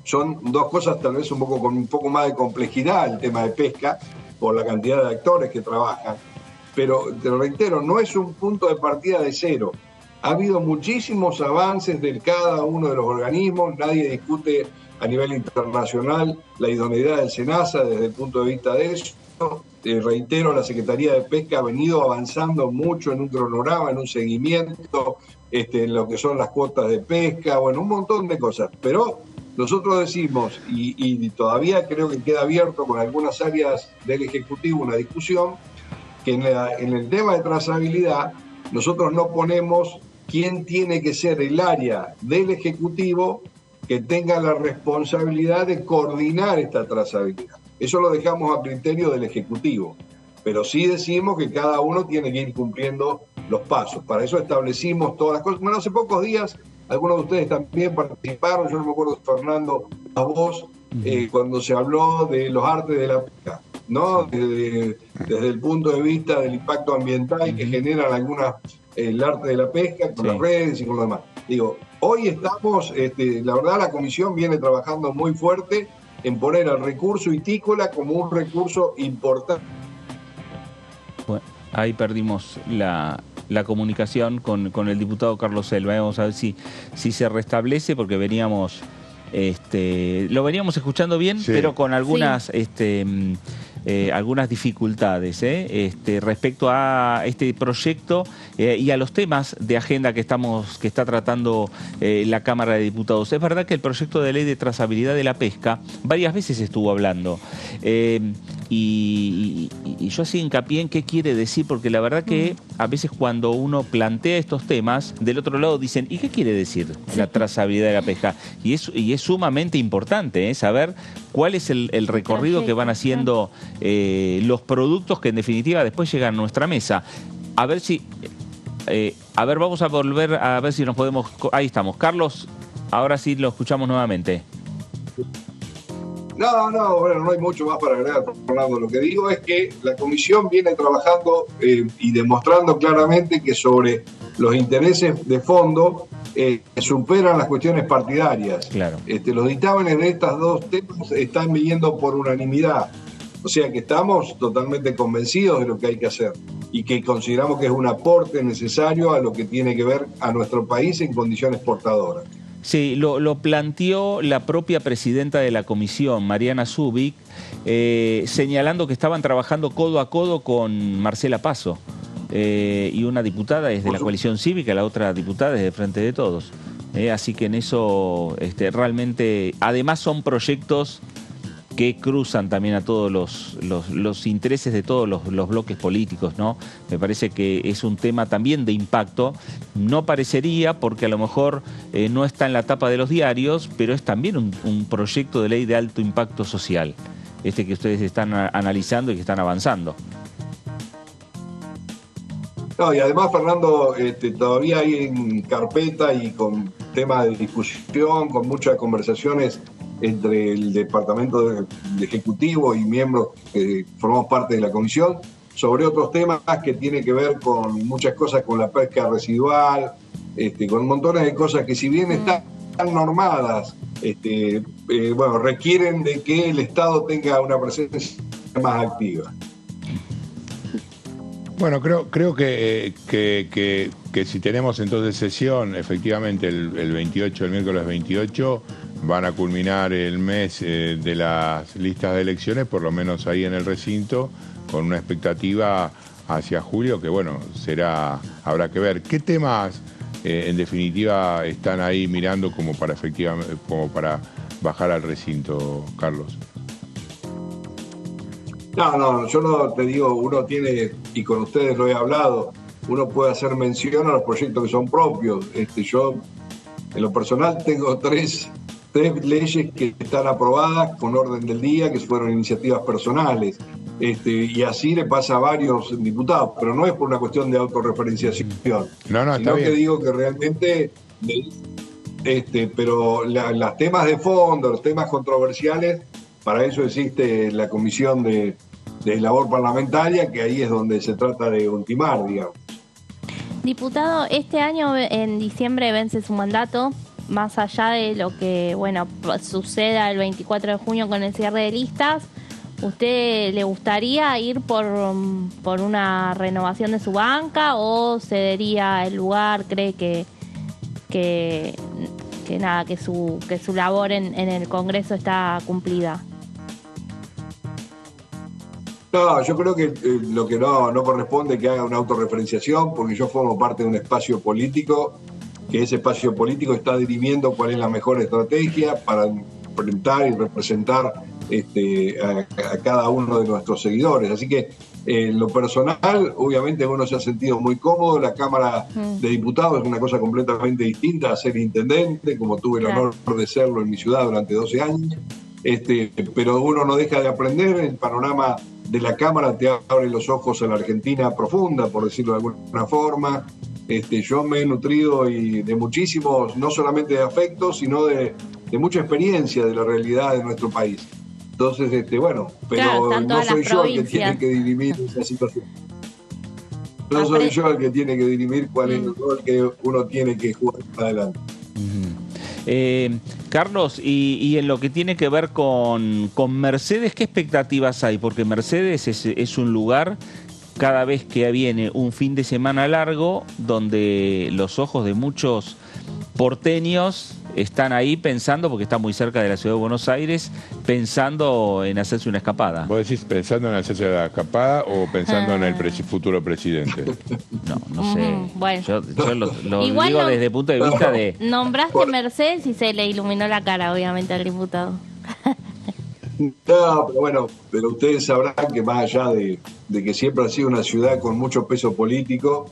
son dos cosas tal vez con un poco más de complejidad, el tema de pesca, por la cantidad de actores que trabajan. Pero te reitero, no es un punto de partida de cero. Ha habido muchísimos avances de cada uno de los organismos, nadie discute a nivel internacional la idoneidad del SENASA desde el punto de vista de eso. Reitero, la Secretaría de Pesca ha venido avanzando mucho en un cronograma, en un seguimiento, en lo que son las cuotas de pesca, bueno, un montón de cosas. Pero nosotros decimos, y todavía creo que queda abierto con algunas áreas del Ejecutivo una discusión, que en el tema de trazabilidad nosotros no ponemos quién tiene que ser el área del Ejecutivo que tenga la responsabilidad de coordinar esta trazabilidad. Eso lo dejamos a criterio del Ejecutivo, pero sí decimos que cada uno tiene que ir cumpliendo los pasos. Para eso establecimos todas las cosas. Bueno, hace pocos días algunos de ustedes también participaron, yo no me acuerdo, Fernando, a vos, cuando se habló de los artes de la pesca, ¿no? Desde el punto de vista del impacto ambiental que generan el arte de la pesca, con las redes y con lo demás. Digo, hoy estamos, la verdad la Comisión viene trabajando muy fuerte en poner al recurso itícola como un recurso importante. Bueno, ahí perdimos la comunicación con el diputado Carlos Selva. Vamos a ver si se restablece, porque veníamos lo veníamos escuchando bien, sí, pero con algunas algunas dificultades respecto a este proyecto y a los temas de agenda que está tratando la Cámara de Diputados. Es verdad que el proyecto de ley de trazabilidad de la pesca varias veces estuvo hablando y yo hacía hincapié en qué quiere decir, porque la verdad que a veces cuando uno plantea estos temas, del otro lado dicen, ¿y qué quiere decir la trazabilidad de la pesca? Y es sumamente importante saber cuál es el recorrido que van haciendo los productos que en definitiva después llegan a nuestra mesa. A ver si... vamos a volver a ver si nos podemos... Ahí estamos. Carlos, ahora sí lo escuchamos nuevamente. Bueno, no hay mucho más para agregar, Fernando. Lo que digo es que la Comisión viene trabajando y demostrando claramente que sobre los intereses de fondo superan las cuestiones partidarias. Claro. Los dictámenes de estas dos temas están viniendo por unanimidad. O sea que estamos totalmente convencidos de lo que hay que hacer y que consideramos que es un aporte necesario a lo que tiene que ver a nuestro país en condiciones portadoras. Sí, lo planteó la propia presidenta de la comisión, Mariana Zubik, señalando que estaban trabajando codo a codo con Marcela Paso y una diputada es de la coalición cívica, la otra diputada es de Frente de Todos. Así que en eso realmente, además son proyectos que cruzan también a todos los intereses de todos los bloques políticos, ¿no? Me parece que es un tema también de impacto. No parecería, porque a lo mejor no está en la tapa de los diarios, pero es también un proyecto de ley de alto impacto social, que ustedes están analizando y que están avanzando. No, y además, Fernando, todavía hay en carpeta y con temas de discusión, con muchas conversaciones entre el Departamento Ejecutivo y miembros que formamos parte de la Comisión, sobre otros temas que tienen que ver con muchas cosas, con la pesca residual, con montones de cosas que, si bien están normadas, requieren de que el Estado tenga una presencia más activa. Bueno, creo que si tenemos entonces sesión, efectivamente el miércoles 28, van a culminar el mes de las listas de elecciones, por lo menos ahí en el recinto, con una expectativa hacia julio que, bueno, habrá que ver. ¿Qué temas, en definitiva, están ahí mirando como para bajar al recinto, Carlos? No, yo no te digo, uno tiene, y con ustedes lo he hablado, uno puede hacer mención a los proyectos que son propios. Yo, en lo personal, tengo tres leyes que están aprobadas con orden del día, que fueron iniciativas personales. Y así le pasa a varios diputados, pero no es por una cuestión de autorreferenciación, sino que digo que realmente, pero los temas de fondo, los temas controversiales, para eso existe la Comisión de Labor Parlamentaria, que ahí es donde se trata de ultimar, digamos. Diputado, este año en diciembre vence su mandato. Más allá de lo que suceda el 24 de junio con el cierre de listas, ¿usted le gustaría ir por una renovación de su banca o cedería el lugar? ¿Cree que su labor en el Congreso está cumplida? No, yo creo que lo que no corresponde es que haga una autorreferenciación, porque yo formo parte de un espacio político, que ese espacio político está dirimiendo cuál es la mejor estrategia para enfrentar y representar a cada uno de nuestros seguidores. Así que en lo personal, obviamente uno se ha sentido muy cómodo. La Cámara de Diputados es una cosa completamente distinta a ser intendente, como tuve el honor de serlo en mi ciudad durante 12 años. Pero uno no deja de aprender. El panorama de la Cámara te abre los ojos a la Argentina profunda, por decirlo de alguna forma. Yo me he nutrido de muchísimos, no solamente de afectos, sino de mucha experiencia de la realidad de nuestro país. Entonces, pero no soy yo el que tiene que dirimir esa situación. No soy yo el que tiene que dirimir cuál es el rol que uno tiene que jugar para adelante. Carlos, y en lo que tiene que ver con Mercedes, ¿qué expectativas hay? Porque Mercedes es un lugar, cada vez que viene un fin de semana largo, donde los ojos de muchos porteños están ahí pensando, porque está muy cerca de la ciudad de Buenos Aires, pensando en hacerse una escapada. ¿Vos decís pensando en hacerse la escapada o pensando en el futuro presidente? No sé. Bueno. Yo lo digo desde el punto de vista de... Nombraste Mercedes y se le iluminó la cara, obviamente, al diputado. No, pero ustedes sabrán que más allá de que siempre ha sido una ciudad con mucho peso político,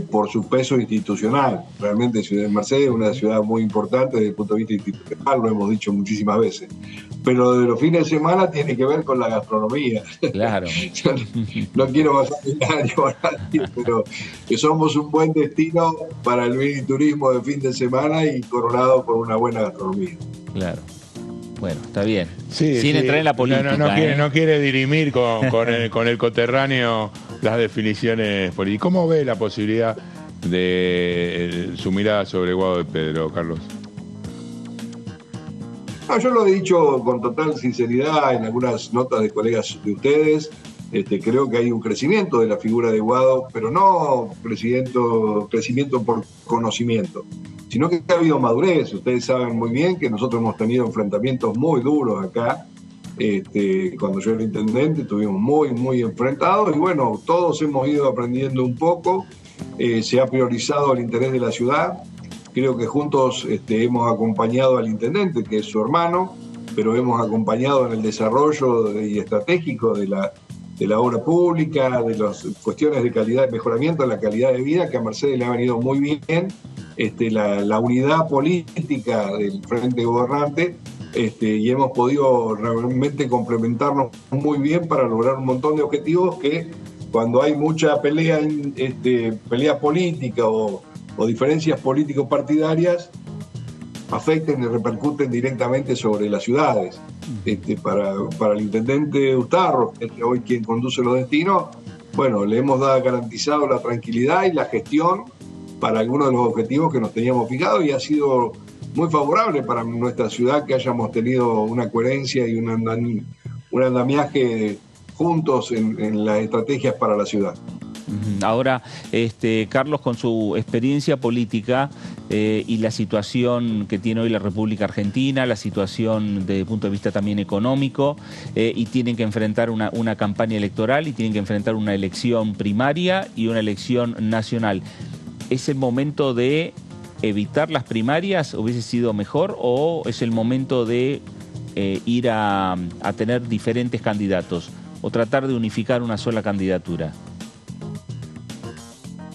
por su peso institucional. Realmente Ciudad de Mercedes es una ciudad muy importante desde el punto de vista institucional, lo hemos dicho muchísimas veces. Pero de los fines de semana tiene que ver con la gastronomía. Claro. No quiero bajar el año a nadie, pero que somos un buen destino para el vino y turismo de fin de semana y coronado por una buena gastronomía. Claro. Bueno, está bien. Sí, sin entrar en la política. No quiere dirimir con el coterráneo las definiciones políticas. ¿Cómo ve la posibilidad de su mirada sobre Guado de Pedro, Carlos? Yo lo he dicho con total sinceridad en algunas notas de colegas de ustedes. Creo que hay un crecimiento de la figura de Guado, pero no crecimiento por conocimiento, sino que ha habido madurez. Ustedes saben muy bien que nosotros hemos tenido enfrentamientos muy duros acá. Cuando yo era intendente estuvimos muy enfrentados y bueno, todos hemos ido aprendiendo un poco. Se ha priorizado el interés de la ciudad. Creo que juntos hemos acompañado al intendente, que es su hermano, pero hemos acompañado en el desarrollo estratégico de la obra pública, de las cuestiones de calidad, de mejoramiento de la calidad de vida, que a Mercedes le ha venido muy bien. La unidad política del Frente Gobernante, y hemos podido realmente complementarnos muy bien para lograr un montón de objetivos que cuando hay mucha pelea política o diferencias político-partidarias afecten y repercuten directamente sobre las ciudades. Para el intendente Ustarro, que es hoy quien conduce los destinos, bueno, le hemos garantizado la tranquilidad y la gestión para algunos de los objetivos que nos teníamos fijados y ha sido muy favorable para nuestra ciudad que hayamos tenido una coherencia y un andamiaje juntos en las estrategias para la ciudad. Ahora, Carlos, con su experiencia política y la situación que tiene hoy la República Argentina, la situación desde el punto de vista también económico, y tienen que enfrentar una campaña electoral y tienen que enfrentar una elección primaria y una elección nacional. ¿Es el momento de evitar las primarias? ¿Hubiese sido mejor? ¿O es el momento de ir a tener diferentes candidatos? ¿O tratar de unificar una sola candidatura?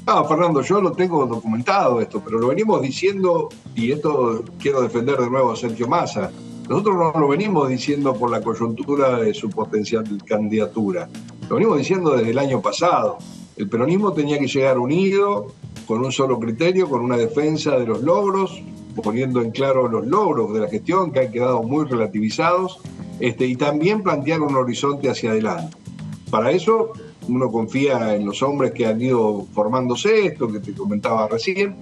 No, Fernando, yo lo tengo documentado esto, pero lo venimos diciendo, y esto quiero defender de nuevo a Sergio Massa. Nosotros no lo venimos diciendo por la coyuntura de su potencial candidatura. Lo venimos diciendo desde el año pasado. El peronismo tenía que llegar unido, con un solo criterio, con una defensa de los logros, poniendo en claro los logros de la gestión que han quedado muy relativizados, y también plantear un horizonte hacia adelante. Para eso uno confía en los hombres que han ido formándose, esto que te comentaba recién.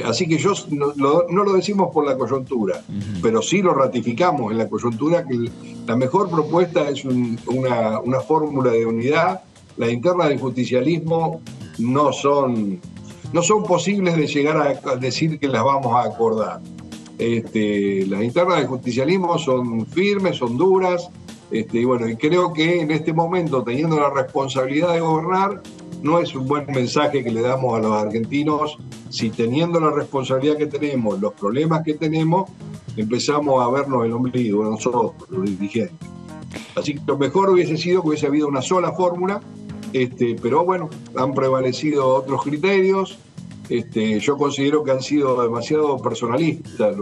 Así que no lo decimos por la coyuntura, pero sí lo ratificamos en la coyuntura, que la mejor propuesta es una fórmula de unidad. Las internas del justicialismo no son posibles de llegar a decir que las vamos a acordar. Las internas del justicialismo son firmes, son duras, y creo que en este momento, teniendo la responsabilidad de gobernar, no es un buen mensaje que le damos a los argentinos si, teniendo la responsabilidad que tenemos, los problemas que tenemos, empezamos a vernos el ombligo nosotros, los dirigentes. Así que lo mejor hubiese sido que hubiese habido una sola fórmula, pero bueno, han prevalecido otros criterios. Yo considero que han sido demasiado personalistas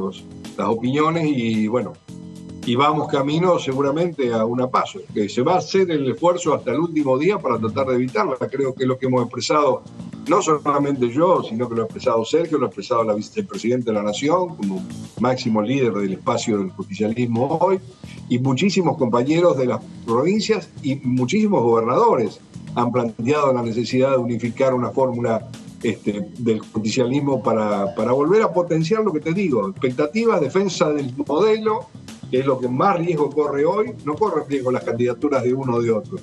las opiniones y bueno, y vamos camino seguramente a una paso, que se va a hacer el esfuerzo hasta el último día para tratar de evitarla. Creo que es lo que hemos expresado, no solamente yo, sino que lo ha expresado Sergio, lo ha expresado la vicepresidenta de la Nación, como máximo líder del espacio del justicialismo hoy, y muchísimos compañeros de las provincias y muchísimos gobernadores han planteado la necesidad de unificar una fórmula del justicialismo para volver a potenciar lo que te digo, expectativas, defensa del modelo, que es lo que más riesgo corre hoy. No corre riesgo las candidaturas de uno o de otro.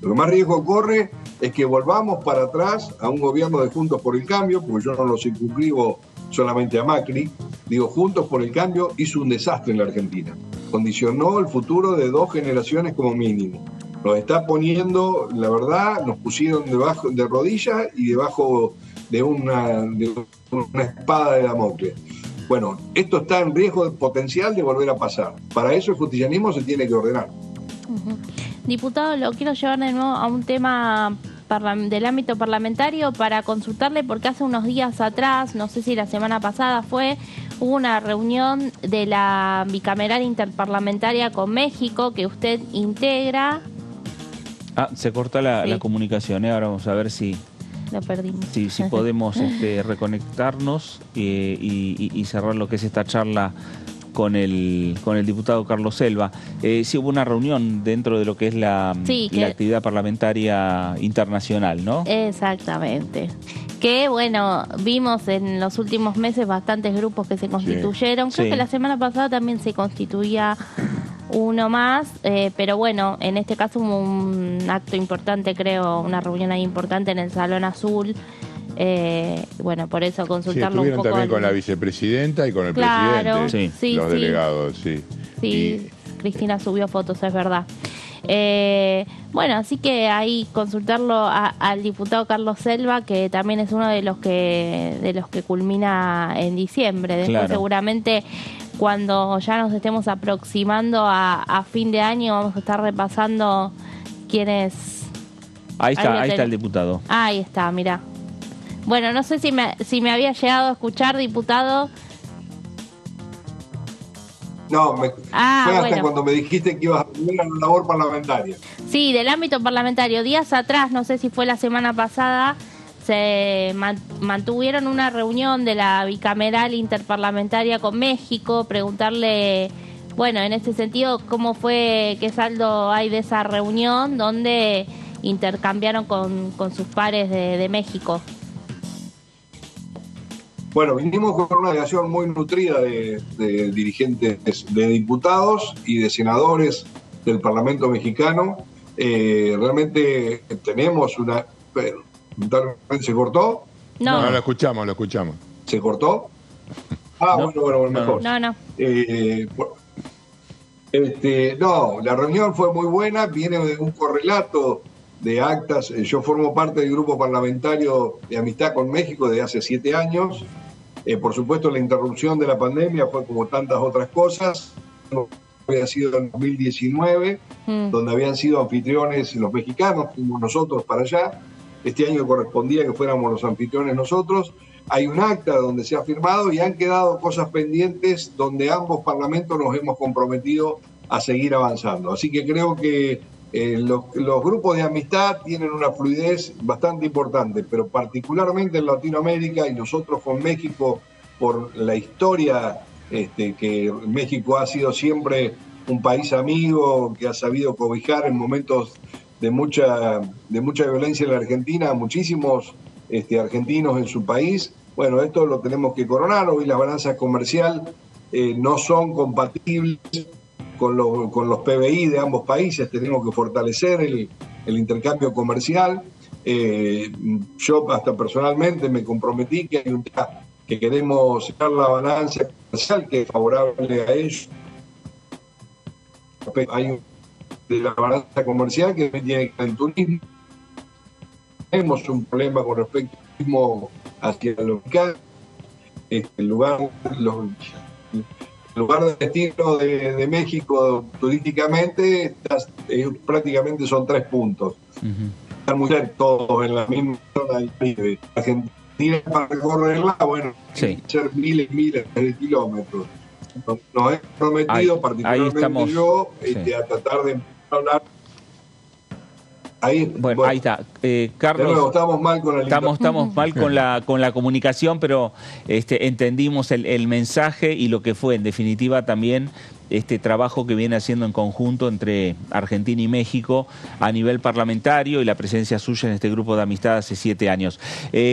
Lo que más riesgo corre es que volvamos para atrás a un gobierno de Juntos por el Cambio, porque yo no lo circunscribo solamente a Macri. Digo, Juntos por el Cambio hizo un desastre en la Argentina. Condicionó el futuro de 2 generaciones como mínimo. Nos está poniendo, la verdad, nos pusieron debajo de rodillas y debajo de una espada de Damocles. Bueno, esto está en riesgo potencial de volver a pasar. Para eso el justicialismo se tiene que ordenar. Diputado, lo quiero llevar de nuevo a un tema del ámbito parlamentario para consultarle, porque hace unos días atrás, no sé si la semana pasada hubo una reunión de la bicameral interparlamentaria con México que usted integra. Se corta la comunicación, ahora vamos a ver si lo perdimos. Si podemos reconectarnos y cerrar lo que es esta charla con el diputado Carlos Selva. Sí hubo una reunión dentro de lo que es la actividad parlamentaria internacional, ¿no? Exactamente. Que bueno, vimos en los últimos meses bastantes grupos que se constituyeron. Creo que la semana pasada también se constituía uno más, pero bueno, en este caso hubo un acto importante, creo, una reunión ahí importante en el Salón Azul. Bueno, por eso consultarlo un poco. Estuvieron también con la vicepresidenta y con el presidente, los delegados, Sí, Cristina subió fotos, es verdad. Bueno, así que ahí consultarlo al diputado Carlos Selva, que también es uno de los que culmina en diciembre. Después seguramente cuando ya nos estemos aproximando a fin de año vamos a estar repasando quiénes. Ahí está el diputado. Ahí está, mirá. Bueno, no sé si me había llegado a escuchar, diputado. No, fue hasta cuando me dijiste que ibas a tener una labor parlamentaria. Sí, del ámbito parlamentario. Días atrás, no sé si fue la semana pasada, se mantuvieron una reunión de la bicameral interparlamentaria con México, preguntarle, bueno, en este sentido, cómo fue, qué saldo hay de esa reunión donde intercambiaron con sus pares de México. Bueno, vinimos con una delegación muy nutrida de dirigentes, de diputados y de senadores del Parlamento mexicano. Realmente tenemos una... ¿Se cortó? No, lo escuchamos. ¿Se cortó? Bueno, mejor. No. No, la reunión fue muy buena, viene de un correlato de actas. Yo formo parte del grupo parlamentario de amistad con México desde hace 7 años. Por supuesto, la interrupción de la pandemia fue como tantas otras cosas. Había sido en 2019, donde habían sido anfitriones los mexicanos, fuimos nosotros para allá. este año correspondía que fuéramos los anfitriones nosotros. Hay un acta donde se ha firmado y han quedado cosas pendientes donde ambos parlamentos nos hemos comprometido a seguir avanzando. Así que creo que los grupos de amistad tienen una fluidez bastante importante, pero particularmente en Latinoamérica y nosotros con México, por la historia que México ha sido siempre un país amigo, que ha sabido cobijar en momentos de mucha violencia en la Argentina a muchísimos argentinos en su país. Bueno, esto lo tenemos que coronar. Hoy las balanzas comerciales no son compatibles con los PBI de ambos países. Tenemos que fortalecer el intercambio comercial. Yo hasta personalmente me comprometí que hay un día que queremos sacar la balanza comercial que es favorable a ellos. Hay de la balanza comercial que tiene que ver con el turismo. Tenemos un problema con respecto al turismo hacia el local. El lugar de destino de México turísticamente prácticamente son 3 puntos. Están muy cerca todos en la misma zona del Caribe. Argentina para recorrerla, bueno, sí, ser miles de kilómetros. Nos hemos prometido, particularmente yo, a tratar de hablar. Bueno, ahí está. Carlos, nuevo, estamos mal con la estamos mal con la comunicación, pero entendimos el mensaje y lo que fue, en definitiva, también este trabajo que viene haciendo en conjunto entre Argentina y México a nivel parlamentario y la presencia suya en este grupo de amistad hace 7 años.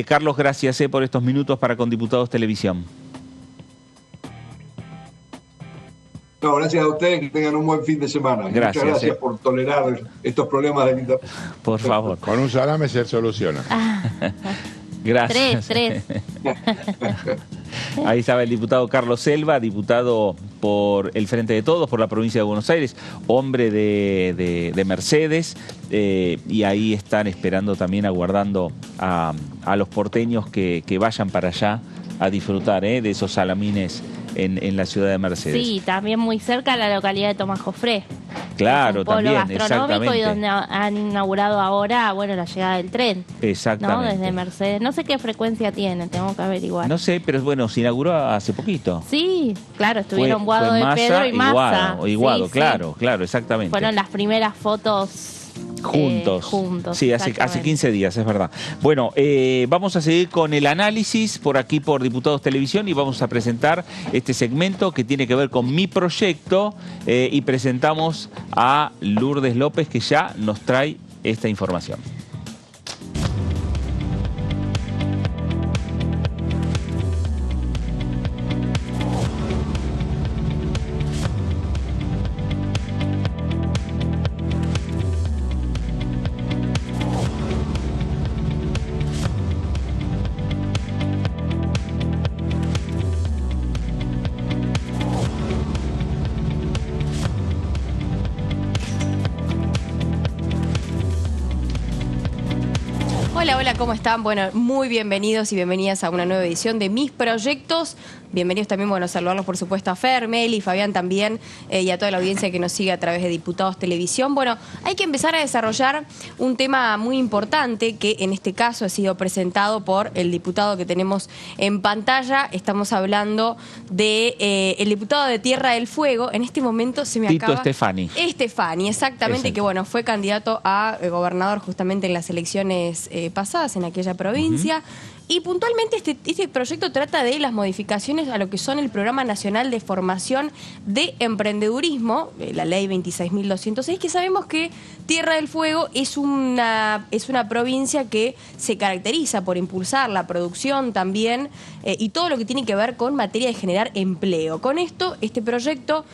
Carlos, gracias por estos minutos para Con Diputados Televisión. No, gracias a ustedes, que tengan un buen fin de semana. Gracias, muchas gracias por tolerar estos problemas del internet. Por favor. Con un salame se soluciona. Gracias. 3. Ahí estaba el diputado Carlos Selva, diputado por el Frente de Todos, por la provincia de Buenos Aires, hombre de Mercedes, y ahí están esperando también, aguardando a los porteños que vayan para allá a disfrutar de esos salamines en la ciudad de Mercedes. Sí, también muy cerca a la localidad de Tomás Jofré. Claro, es un polo también, gastronómico y donde han inaugurado ahora, la llegada del tren. Exactamente. ¿No? Desde Mercedes. No sé qué frecuencia tiene, tengo que averiguar. No sé, pero bueno, se inauguró hace poquito. Sí, claro, estuvieron Guado de Massa Pedro y Massa. Y Guado, sí, claro, exactamente. Fueron las primeras fotos juntos. Sí, hace 15 días, es verdad. Bueno, vamos a seguir con el análisis por aquí por Diputados Televisión y vamos a presentar este segmento que tiene que ver con mi proyecto y presentamos a Lourdes López, que ya nos trae esta información. Hola, ¿cómo están? Bueno, muy bienvenidos y bienvenidas a una nueva edición de Mis Proyectos. Bienvenidos también, saludarlos por supuesto a Fer, Meli, Fabián también y a toda la audiencia que nos sigue a través de Diputados Televisión. Bueno, hay que empezar a desarrollar un tema muy importante que en este caso ha sido presentado por el diputado que tenemos en pantalla. Estamos hablando de el diputado de Tierra del Fuego. En este momento se me acaba... Tito Stefani. Stefani, exactamente, exacto. Que fue candidato a gobernador justamente en las elecciones pasadas en aquella provincia. Y puntualmente este proyecto trata de las modificaciones a lo que son el Programa Nacional de Formación de Emprendedurismo, la Ley 26.206, que sabemos que Tierra del Fuego es una provincia que se caracteriza por impulsar la producción también y todo lo que tiene que ver con materia de generar empleo. Con esto, este proyecto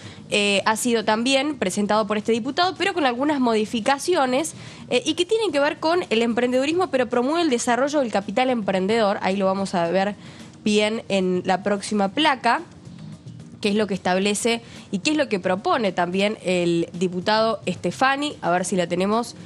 ha sido también presentado por este diputado, pero con algunas modificaciones y que tienen que ver con el emprendedurismo, pero promueve el desarrollo del capital emprendedor. Ahí lo vamos a ver bien en la próxima placa, qué es lo que establece y qué es lo que propone también el diputado Stefani, a ver si la tenemos,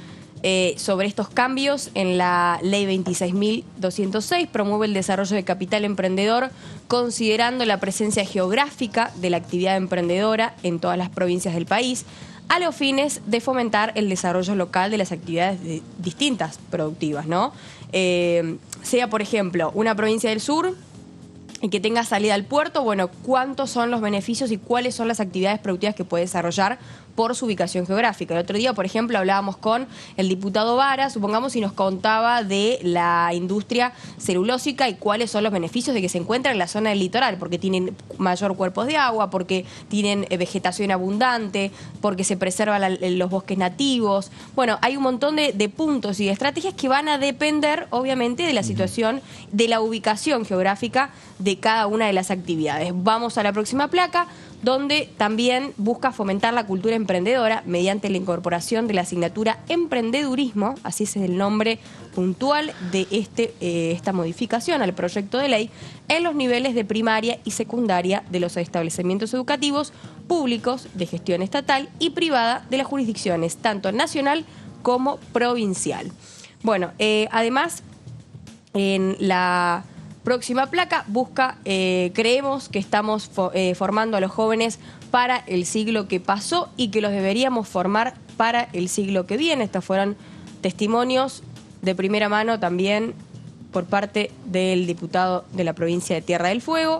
sobre estos cambios en la Ley 26.206, promueve el desarrollo de capital emprendedor considerando la presencia geográfica de la actividad emprendedora en todas las provincias del país, a los fines de fomentar el desarrollo local de las actividades distintas productivas, ¿no? Sea, por ejemplo, una provincia del sur y que tenga salida al puerto, bueno, cuántos son los beneficios y cuáles son las actividades productivas que puede desarrollar por su ubicación geográfica. El otro día, por ejemplo, hablábamos con el diputado Vara, supongamos, y nos contaba de la industria celulósica y cuáles son los beneficios de que se encuentra en la zona del litoral, porque tienen mayor cuerpos de agua, porque tienen vegetación abundante, porque se preservan los bosques nativos. Bueno, hay un montón de puntos y de estrategias que van a depender, obviamente, de la situación, de la ubicación geográfica de cada una de las actividades. Vamos a la próxima placa, donde también busca fomentar la cultura emprendedora mediante la incorporación de la asignatura Emprendedurismo, así es el nombre puntual de esta modificación al proyecto de ley, en los niveles de primaria y secundaria de los establecimientos educativos públicos de gestión estatal y privada de las jurisdicciones, tanto nacional como provincial. Bueno, además, en la próxima placa busca, creemos que estamos formando a los jóvenes para el siglo que pasó y que los deberíamos formar para el siglo que viene. Estos fueron testimonios de primera mano también por parte del diputado de la provincia de Tierra del Fuego,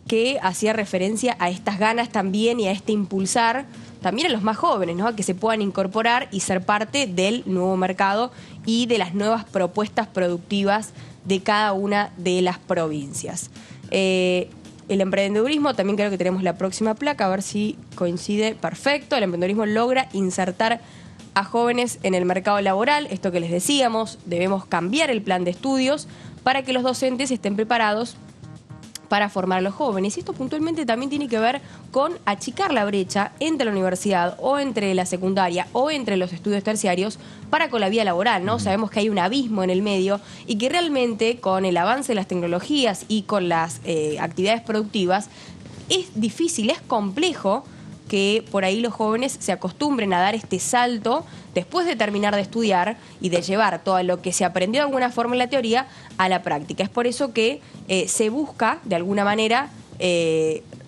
que hacía referencia a estas ganas también y a este impulsar también a los más jóvenes, ¿no? A que se puedan incorporar y ser parte del nuevo mercado y de las nuevas propuestas productivas de cada una de las provincias. El emprendedurismo, también creo que tenemos la próxima placa, a ver si coincide. Perfecto, el emprendedurismo logra insertar a jóvenes en el mercado laboral. Esto que les decíamos, debemos cambiar el plan de estudios para que los docentes estén preparados para formar a los jóvenes. Y esto puntualmente también tiene que ver con achicar la brecha entre la universidad o entre la secundaria o entre los estudios terciarios para con la vía laboral, ¿no? Sabemos que hay un abismo en el medio y que realmente con el avance de las tecnologías y con las actividades productivas es difícil, es complejo que por ahí los jóvenes se acostumbren a dar este salto después de terminar de estudiar y de llevar todo lo que se aprendió de alguna forma en la teoría a la práctica. Es por eso que se busca, de alguna manera,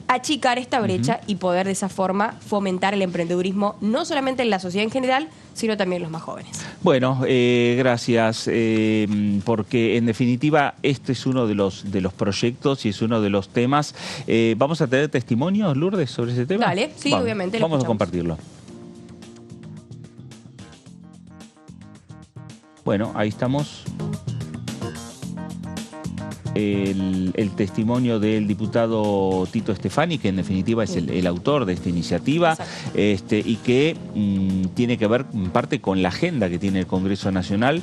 achicar esta brecha y poder de esa forma fomentar el emprendedurismo, no solamente en la sociedad en general, sino también en los más jóvenes. Bueno, gracias, porque en definitiva este es uno de los proyectos y es uno de los temas. ¿Vamos a tener testimonios, Lourdes, sobre ese tema? Dale, sí, obviamente. Vamos a compartirlo. Bueno, ahí estamos. El testimonio del diputado Tito Stefani, que en definitiva es el autor de esta iniciativa, y que tiene que ver en parte con la agenda que tiene el Congreso Nacional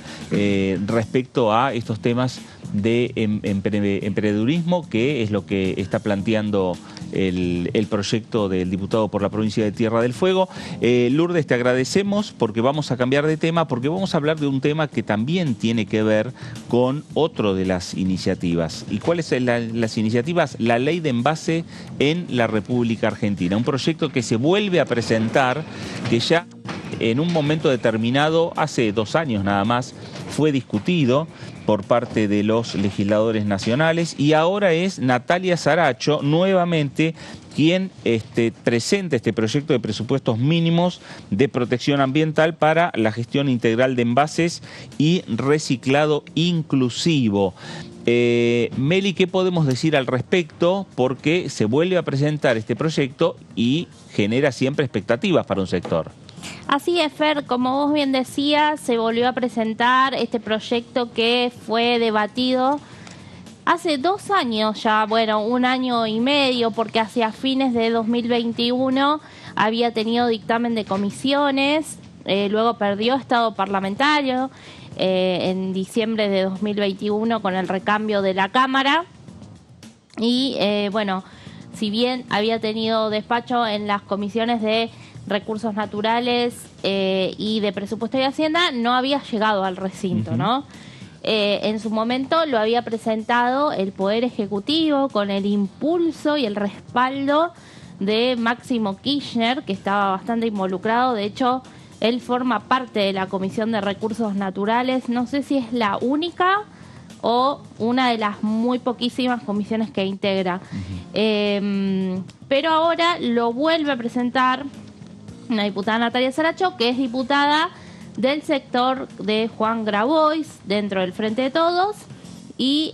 respecto a estos temas de emprendedurismo, que es lo que está planteando el proyecto del diputado por la provincia de Tierra del Fuego. Lourdes, te agradecemos porque vamos a cambiar de tema, porque vamos a hablar de un tema que también tiene que ver con otro de las iniciativas. ¿Y cuáles son las iniciativas? La ley de envase en la República Argentina. Un proyecto que se vuelve a presentar, que ya en un momento determinado, hace 2 años nada más, fue discutido por parte de los legisladores nacionales y ahora es Natalia Saracho nuevamente quien presenta este proyecto de presupuestos mínimos de protección ambiental para la gestión integral de envases y reciclado inclusivo. Meli, ¿qué podemos decir al respecto? Porque se vuelve a presentar este proyecto y genera siempre expectativas para un sector. Así es, Fer, como vos bien decías, se volvió a presentar este proyecto que fue debatido hace 2 años ya, bueno, 1 año y medio, porque hacia fines de 2021 había tenido dictamen de comisiones, luego perdió estado parlamentario en diciembre de 2021 con el recambio de la Cámara y, bueno, si bien había tenido despacho en las comisiones de Recursos Naturales y de Presupuesto y Hacienda, no había llegado al recinto, ¿no? En su momento lo había presentado el Poder Ejecutivo con el impulso y el respaldo de Máximo Kirchner, que estaba bastante involucrado. De hecho, él forma parte de la Comisión de Recursos Naturales. No sé si es la única o una de las muy poquísimas comisiones que integra. Pero ahora lo vuelve a presentar una diputada Natalia Saracho, que es diputada del sector de Juan Grabois, dentro del Frente de Todos. Y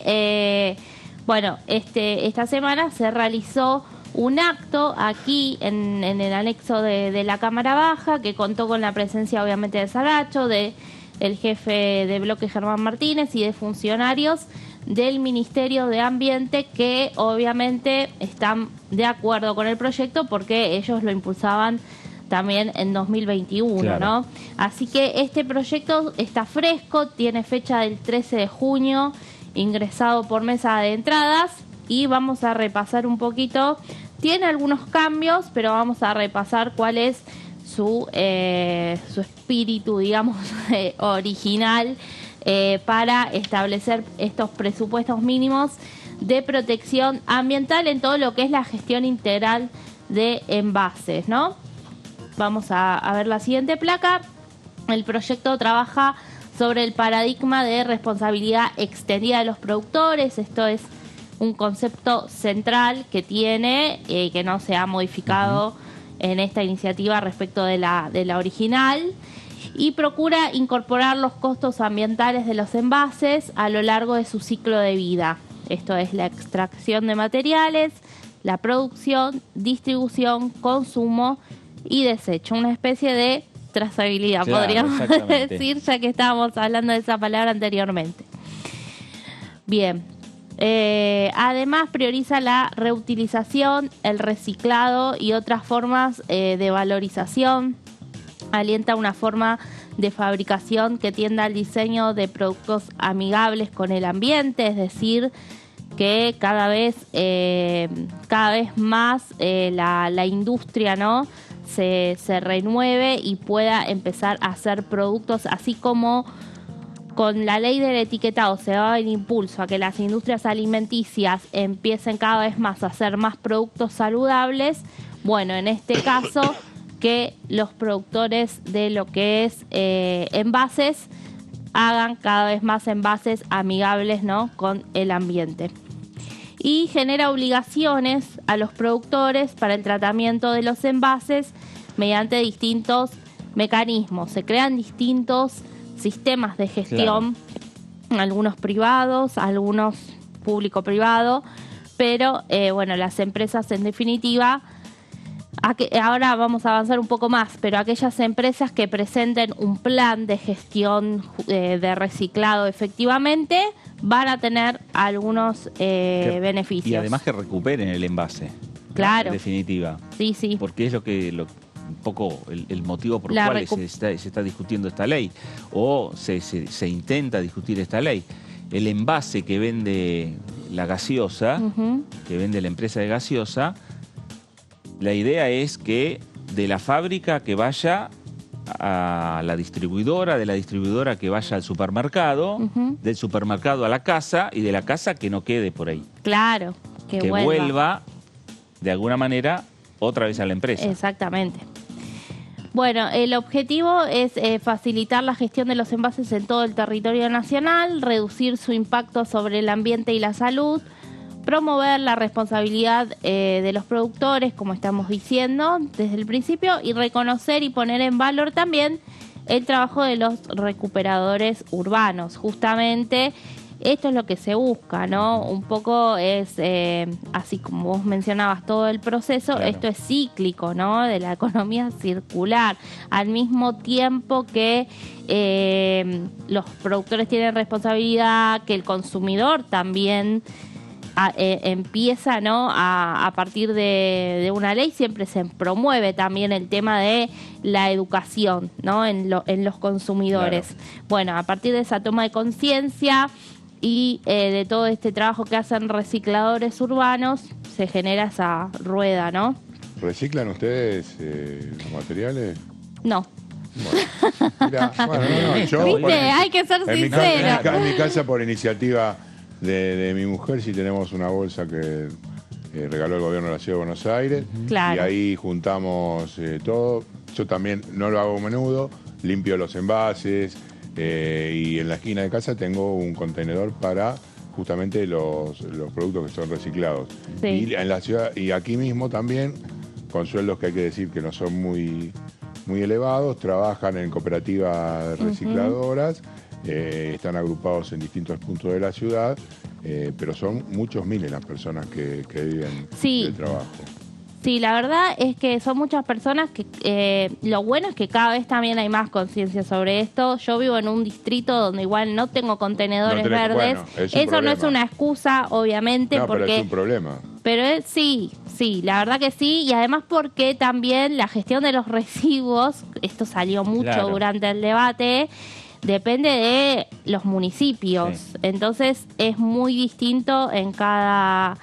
bueno, esta semana se realizó un acto aquí en el anexo de la Cámara Baja, que contó con la presencia obviamente de Saracho, de el jefe de bloque Germán Martínez y de funcionarios del Ministerio de Ambiente, que obviamente están de acuerdo con el proyecto porque ellos lo impulsaban también en 2021, claro, ¿no? Así que este proyecto está fresco, tiene fecha del 13 de junio, ingresado por mesa de entradas, y vamos a repasar un poquito. Tiene algunos cambios, pero vamos a repasar cuál es su espíritu, digamos, original, para establecer estos presupuestos mínimos de protección ambiental en todo lo que es la gestión integral de envases, ¿no? Vamos a ver la siguiente placa. El proyecto trabaja sobre el paradigma de responsabilidad extendida de los productores. Esto es un concepto central que tiene, que no se ha modificado en esta iniciativa respecto de la original, y procura incorporar los costos ambientales de los envases a lo largo de su ciclo de vida. Esto es la extracción de materiales, la producción, distribución, consumo y desecho. Una especie de trazabilidad, claro, podríamos decir, ya que estábamos hablando de esa palabra anteriormente. Bien. Además prioriza la reutilización, el reciclado y otras formas de valorización. Alienta una forma de fabricación que tienda al diseño de productos amigables con el ambiente, es decir, que cada vez más la industria, ¿no?, se renueve y pueda empezar a hacer productos, así como con la ley del etiquetado se da el impulso a que las industrias alimenticias empiecen cada vez más a hacer más productos saludables. Bueno, en este caso, que los productores de lo que es envases hagan cada vez más envases amigables, ¿no?, con el ambiente. Y genera obligaciones a los productores para el tratamiento de los envases mediante distintos mecanismos. Se crean distintos sistemas de gestión, claro, algunos privados, algunos público-privado, pero bueno, las empresas en definitiva, ahora vamos a avanzar un poco más, pero aquellas empresas que presenten un plan de gestión de reciclado efectivamente van a tener algunos beneficios. Y además que recuperen el envase. Claro. En definitiva. Sí, sí. Porque es un poco el motivo por el cual se está discutiendo esta ley, o se intenta discutir esta ley. El envase que vende la gaseosa, que vende la empresa de gaseosa, la idea es que de la fábrica que vaya a la distribuidora, de la distribuidora que vaya al supermercado, del supermercado a la casa, y de la casa que no quede por ahí. Claro, que vuelva de alguna manera otra vez a la empresa. Exactamente. Bueno, el objetivo es facilitar la gestión de los envases en todo el territorio nacional, reducir su impacto sobre el ambiente y la salud, promover la responsabilidad de los productores, como estamos diciendo desde el principio, y reconocer y poner en valor también el trabajo de los recuperadores urbanos. Justamente esto es lo que se busca, ¿no? Un poco es, así como vos mencionabas, todo el proceso, claro, esto es cíclico, ¿no?, de la economía circular. Al mismo tiempo que los productores tienen responsabilidad, que el consumidor también empieza, ¿no?, a partir de una ley, siempre se promueve también el tema de la educación, ¿no?, en los consumidores. Claro. Bueno, a partir de esa toma de conciencia y de todo este trabajo que hacen recicladores urbanos, se genera esa rueda, ¿no? ¿Reciclan ustedes los materiales? No. Bueno, mira, yo, ¿viste? Hay que ser sincero. En mi casa, por iniciativa de mi mujer, sí tenemos una bolsa que regaló el gobierno de la Ciudad de Buenos Aires. Claro. Y ahí juntamos todo. Yo también no lo hago a menudo, limpio los envases. Y en la esquina de casa tengo un contenedor para justamente los productos que son reciclados. Sí. Y en la ciudad, y aquí mismo también, con sueldos que hay que decir que no son muy muy elevados, trabajan en cooperativas recicladoras, están agrupados en distintos puntos de la ciudad, pero son muchos miles las personas que viven del trabajo. Sí, la verdad es que son muchas personas que lo bueno es que cada vez también hay más conciencia sobre esto. Yo vivo en un distrito donde igual no tengo contenedores verdes. Bueno, eso no es una excusa, obviamente, porque pero es un problema. Pero sí, la verdad que sí, y además porque también la gestión de los residuos, esto salió mucho durante el debate, depende de los municipios. Sí. Entonces es muy distinto en cada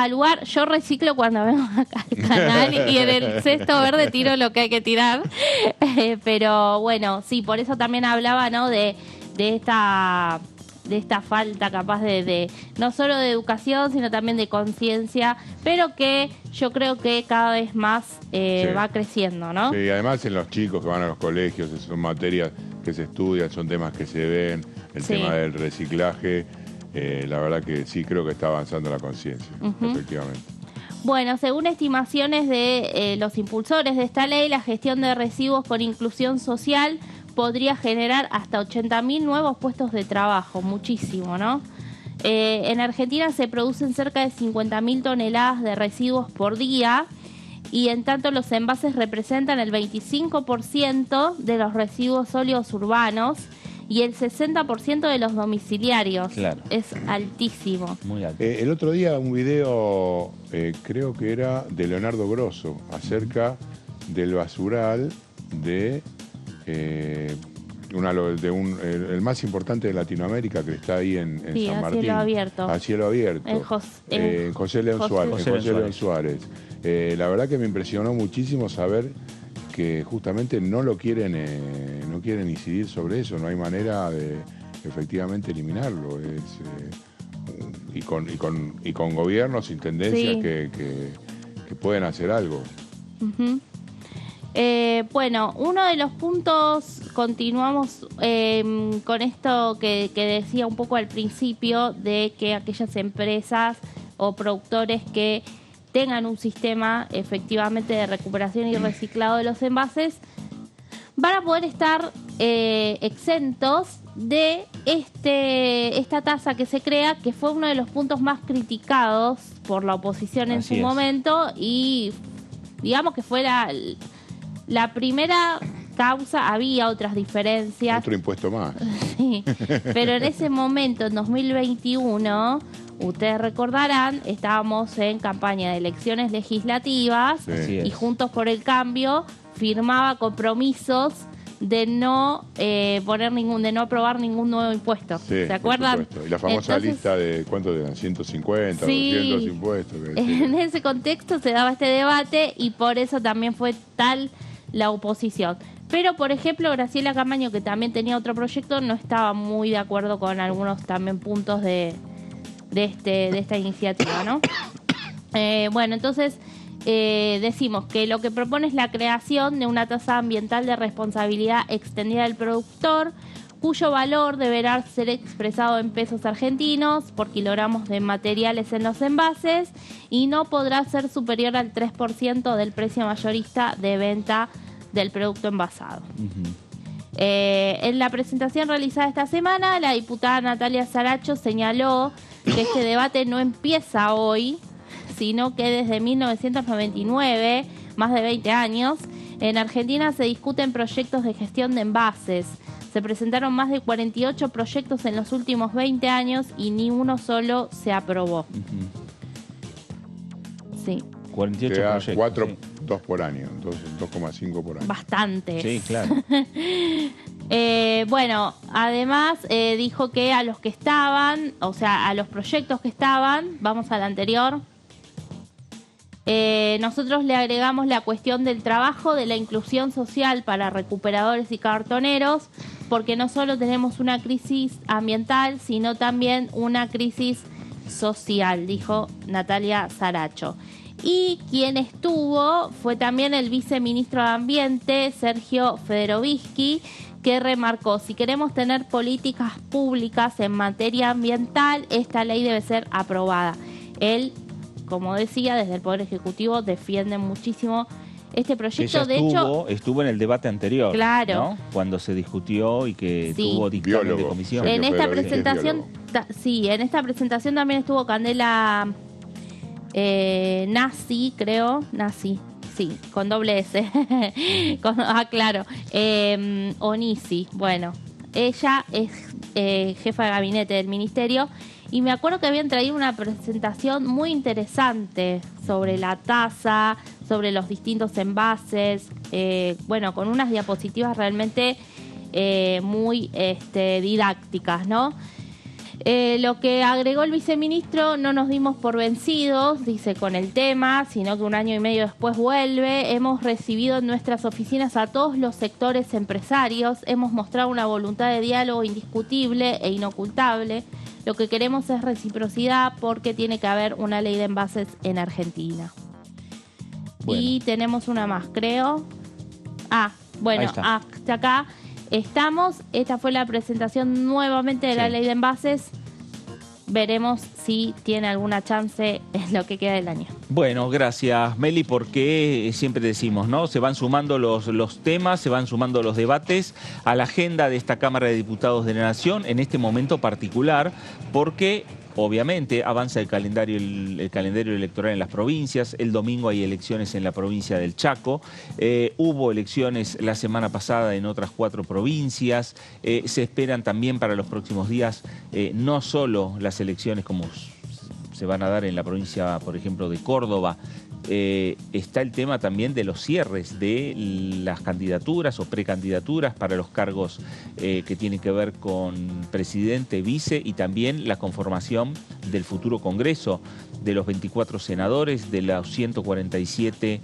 lugar. Yo reciclo cuando vengo acá al canal y en el cesto verde tiro lo que hay que tirar. Pero bueno, sí, por eso también hablaba, ¿no? de esta falta capaz de no solo de educación, sino también de conciencia, pero que yo creo que cada vez más va creciendo, ¿no? Sí, además en los chicos que van a los colegios, son materias que se estudian, son temas que se ven, el tema del reciclaje. La verdad que sí creo que está avanzando la conciencia, efectivamente. Bueno, según estimaciones de los impulsores de esta ley, la gestión de residuos con inclusión social podría generar hasta 80.000 nuevos puestos de trabajo, muchísimo, ¿no? En Argentina se producen cerca de 50.000 toneladas de residuos por día, y en tanto los envases representan el 25% de los residuos sólidos urbanos y el 60% de los domiciliarios. Claro. Es altísimo. Muy alto. El otro día un video, creo que era de Leonardo Grosso, acerca del basural de el más importante de Latinoamérica, que está ahí en San Martín. Cielo abierto. A cielo abierto. En José León Suárez. La verdad que me impresionó muchísimo saber que justamente no quieren incidir sobre eso, no hay manera de efectivamente eliminarlo. Y con gobiernos, intendencias que pueden hacer algo. Bueno, uno de los puntos, continuamos con esto que decía un poco al principio, de que aquellas empresas o productores que tengan un sistema efectivamente de recuperación y reciclado de los envases van a poder estar exentos de esta tasa que se crea, que fue uno de los puntos más criticados por la oposición en su momento, y digamos que fue la primera causa. Había otras diferencias. Otro impuesto más. Sí, pero en ese momento, en 2021, ustedes recordarán, estábamos en campaña de elecciones legislativas y Juntos por el Cambio firmaba compromisos de no de no aprobar ningún nuevo impuesto. Sí, ¿se acuerdan? Y la famosa lista de ¿cuántos eran? 150, 200 impuestos. En ese contexto se daba este debate y por eso también fue tal la oposición. Pero, por ejemplo, Graciela Camaño, que también tenía otro proyecto, no estaba muy de acuerdo con algunos también puntos de esta iniciativa, ¿no? Bueno, entonces decimos que lo que propone es la creación de una tasa ambiental de responsabilidad extendida del productor, cuyo valor deberá ser expresado en pesos argentinos por kilogramos de materiales en los envases y no podrá ser superior al 3% del precio mayorista de venta del producto envasado. En la presentación realizada esta semana, la diputada Natalia Saracho señaló que este debate no empieza hoy, sino que desde 1999, más de 20 años, en Argentina se discuten proyectos de gestión de envases. Se presentaron más de 48 proyectos en los últimos 20 años y ni uno solo se aprobó. Sí. 48 proyectos. 2 por año, entonces 2,5 por año. Bastantes. Sí, claro. Bueno, además dijo que a los que estaban, o sea, a los proyectos que estaban, vamos al anterior, nosotros le agregamos la cuestión del trabajo, de la inclusión social para recuperadores y cartoneros, porque no solo tenemos una crisis ambiental, sino también una crisis social, dijo Natalia Saracho. Y quien estuvo fue también el viceministro de Ambiente, Sergio Federovisky, que remarcó: si queremos tener políticas públicas en materia ambiental, esta ley debe ser aprobada. Él, como decía, desde el Poder Ejecutivo defiende muchísimo este proyecto. Ella estuvo en el debate anterior, claro, ¿no? Cuando se discutió y que sí, tuvo dictamen de comisión. En esta presentación, en esta presentación también estuvo Candela Nazi, creo, Nazi. Sí, con doble S. Claro. Onisi, bueno. Ella es jefa de gabinete del ministerio y me acuerdo que habían traído una presentación muy interesante sobre la tasa, sobre los distintos envases, bueno, con unas diapositivas realmente muy didácticas, ¿no? Lo que agregó el viceministro, no nos dimos por vencidos, dice, con el tema, sino que 1 año y medio después vuelve. Hemos recibido en nuestras oficinas a todos los sectores empresarios, hemos mostrado una voluntad de diálogo indiscutible e inocultable. Lo que queremos es reciprocidad porque tiene que haber una ley de envases en Argentina. Bueno. Y tenemos una más, creo. Bueno, hasta acá estamos. Esta fue la presentación nuevamente de la ley de envases. Veremos si tiene alguna chance en lo que queda del año. Bueno, gracias Meli, porque siempre decimos, ¿no? Se van sumando los temas, se van sumando los debates a la agenda de esta Cámara de Diputados de la Nación en este momento particular, porque obviamente avanza el calendario electoral en las provincias. El domingo hay elecciones en la provincia del Chaco. Hubo elecciones la semana pasada en otras 4 provincias. Se esperan también para los próximos días no solo las elecciones como se van a dar en la provincia, por ejemplo, de Córdoba. Está el tema también de los cierres de las candidaturas o precandidaturas para los cargos que tienen que ver con presidente, vice y también la conformación del futuro Congreso, de los 24 senadores, de los 147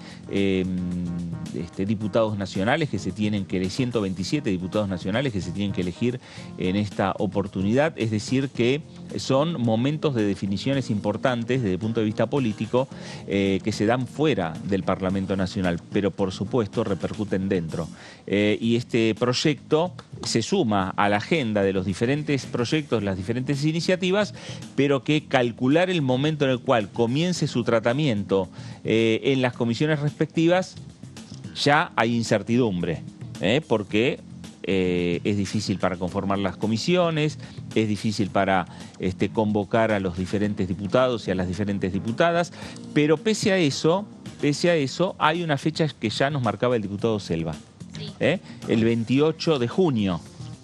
diputados nacionales que se tienen que elegir, 127 diputados nacionales que se tienen que elegir en esta oportunidad. Es decir, que son momentos de definiciones importantes desde el punto de vista político que se dan fuera del Parlamento Nacional, pero por supuesto repercuten dentro. Y este proyecto se suma a la agenda de los diferentes proyectos, las diferentes iniciativas, pero que calcular el momento en el cual comience su tratamiento en las comisiones respectivas, ya hay incertidumbre, porque es difícil para conformar las comisiones, es difícil para convocar a los diferentes diputados y a las diferentes diputadas, pero pese a eso hay una fecha que ya nos marcaba el diputado Selva, el 28 de junio.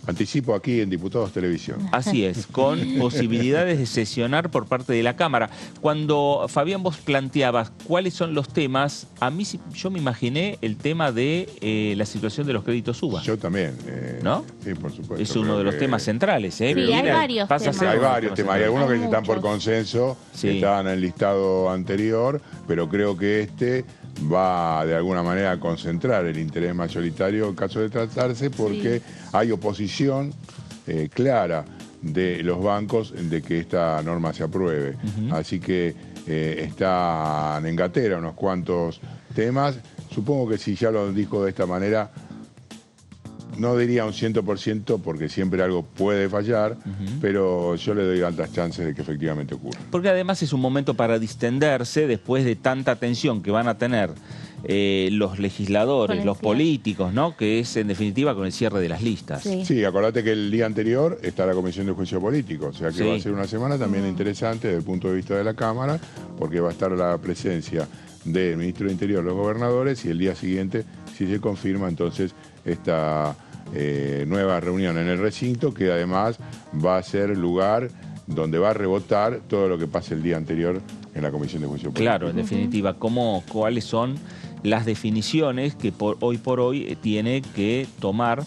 Anticipo aquí en Diputados Televisión. Así es, con posibilidades de sesionar por parte de la Cámara. Cuando, Fabián, vos planteabas cuáles son los temas, a mí yo me imaginé el tema de la situación de los créditos UBA. Yo también. ¿No? Sí, por supuesto. Es uno de los temas centrales. Sí, hay varios temas. Hay varios temas. Hay algunos que están por consenso, que estaban en el listado anterior, pero creo que va de alguna manera a concentrar el interés mayoritario en caso de tratarse, porque hay oposición clara de los bancos de que esta norma se apruebe. Así que están en gatera unos cuantos temas. Supongo que si ya lo dijo de esta manera, no diría un 100% porque siempre algo puede fallar, pero yo le doy altas chances de que efectivamente ocurra. Porque además es un momento para distenderse después de tanta tensión que van a tener los legisladores, los políticos, ¿no? Que es en definitiva con el cierre de las listas. Sí, acordate que el día anterior está la Comisión de Juicio Político, o sea que va a ser una semana también interesante desde el punto de vista de la Cámara, porque va a estar la presencia del Ministro de Interior, los gobernadores, y el día siguiente, si se confirma, entonces esta nueva reunión en el recinto, que además va a ser lugar donde va a rebotar todo lo que pase el día anterior en la Comisión de Juicio Político. Claro, en definitiva, cuáles son las definiciones que hoy por hoy tiene que tomar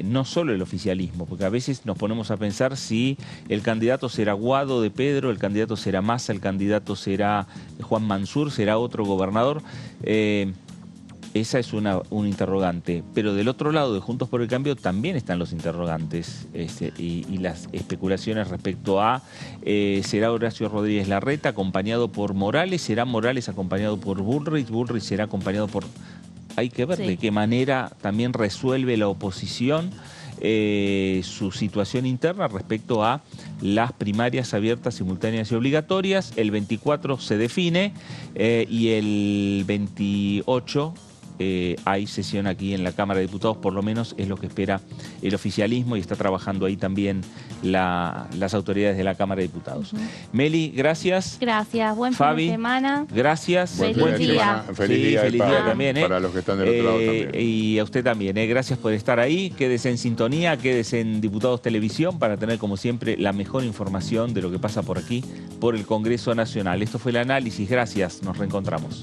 no solo el oficialismo, porque a veces nos ponemos a pensar si el candidato será Guado de Pedro, el candidato será Massa, el candidato será Juan Mansur, será otro gobernador. Esa es un interrogante, pero del otro lado de Juntos por el Cambio también están los interrogantes y las especulaciones respecto a ¿será Horacio Rodríguez Larreta acompañado por Morales? ¿Será Morales acompañado por Bullrich? ¿Bullrich será acompañado por...? Hay que ver de qué manera también resuelve la oposición su situación interna respecto a las primarias abiertas, simultáneas y obligatorias. El 24 se define y el 28 hay sesión aquí en la Cámara de Diputados, por lo menos es lo que espera el oficialismo, y está trabajando ahí también las autoridades de la Cámara de Diputados. Meli, gracias. Gracias, buen Fabi, fin de semana. Gracias. Feliz día. Feliz día también. Para los que están del otro lado también. Y a usted también. Gracias por estar ahí. Quédese en sintonía, quédese en Diputados Televisión para tener, como siempre, la mejor información de lo que pasa por aquí, por el Congreso Nacional. Esto fue el análisis. Gracias. Nos reencontramos.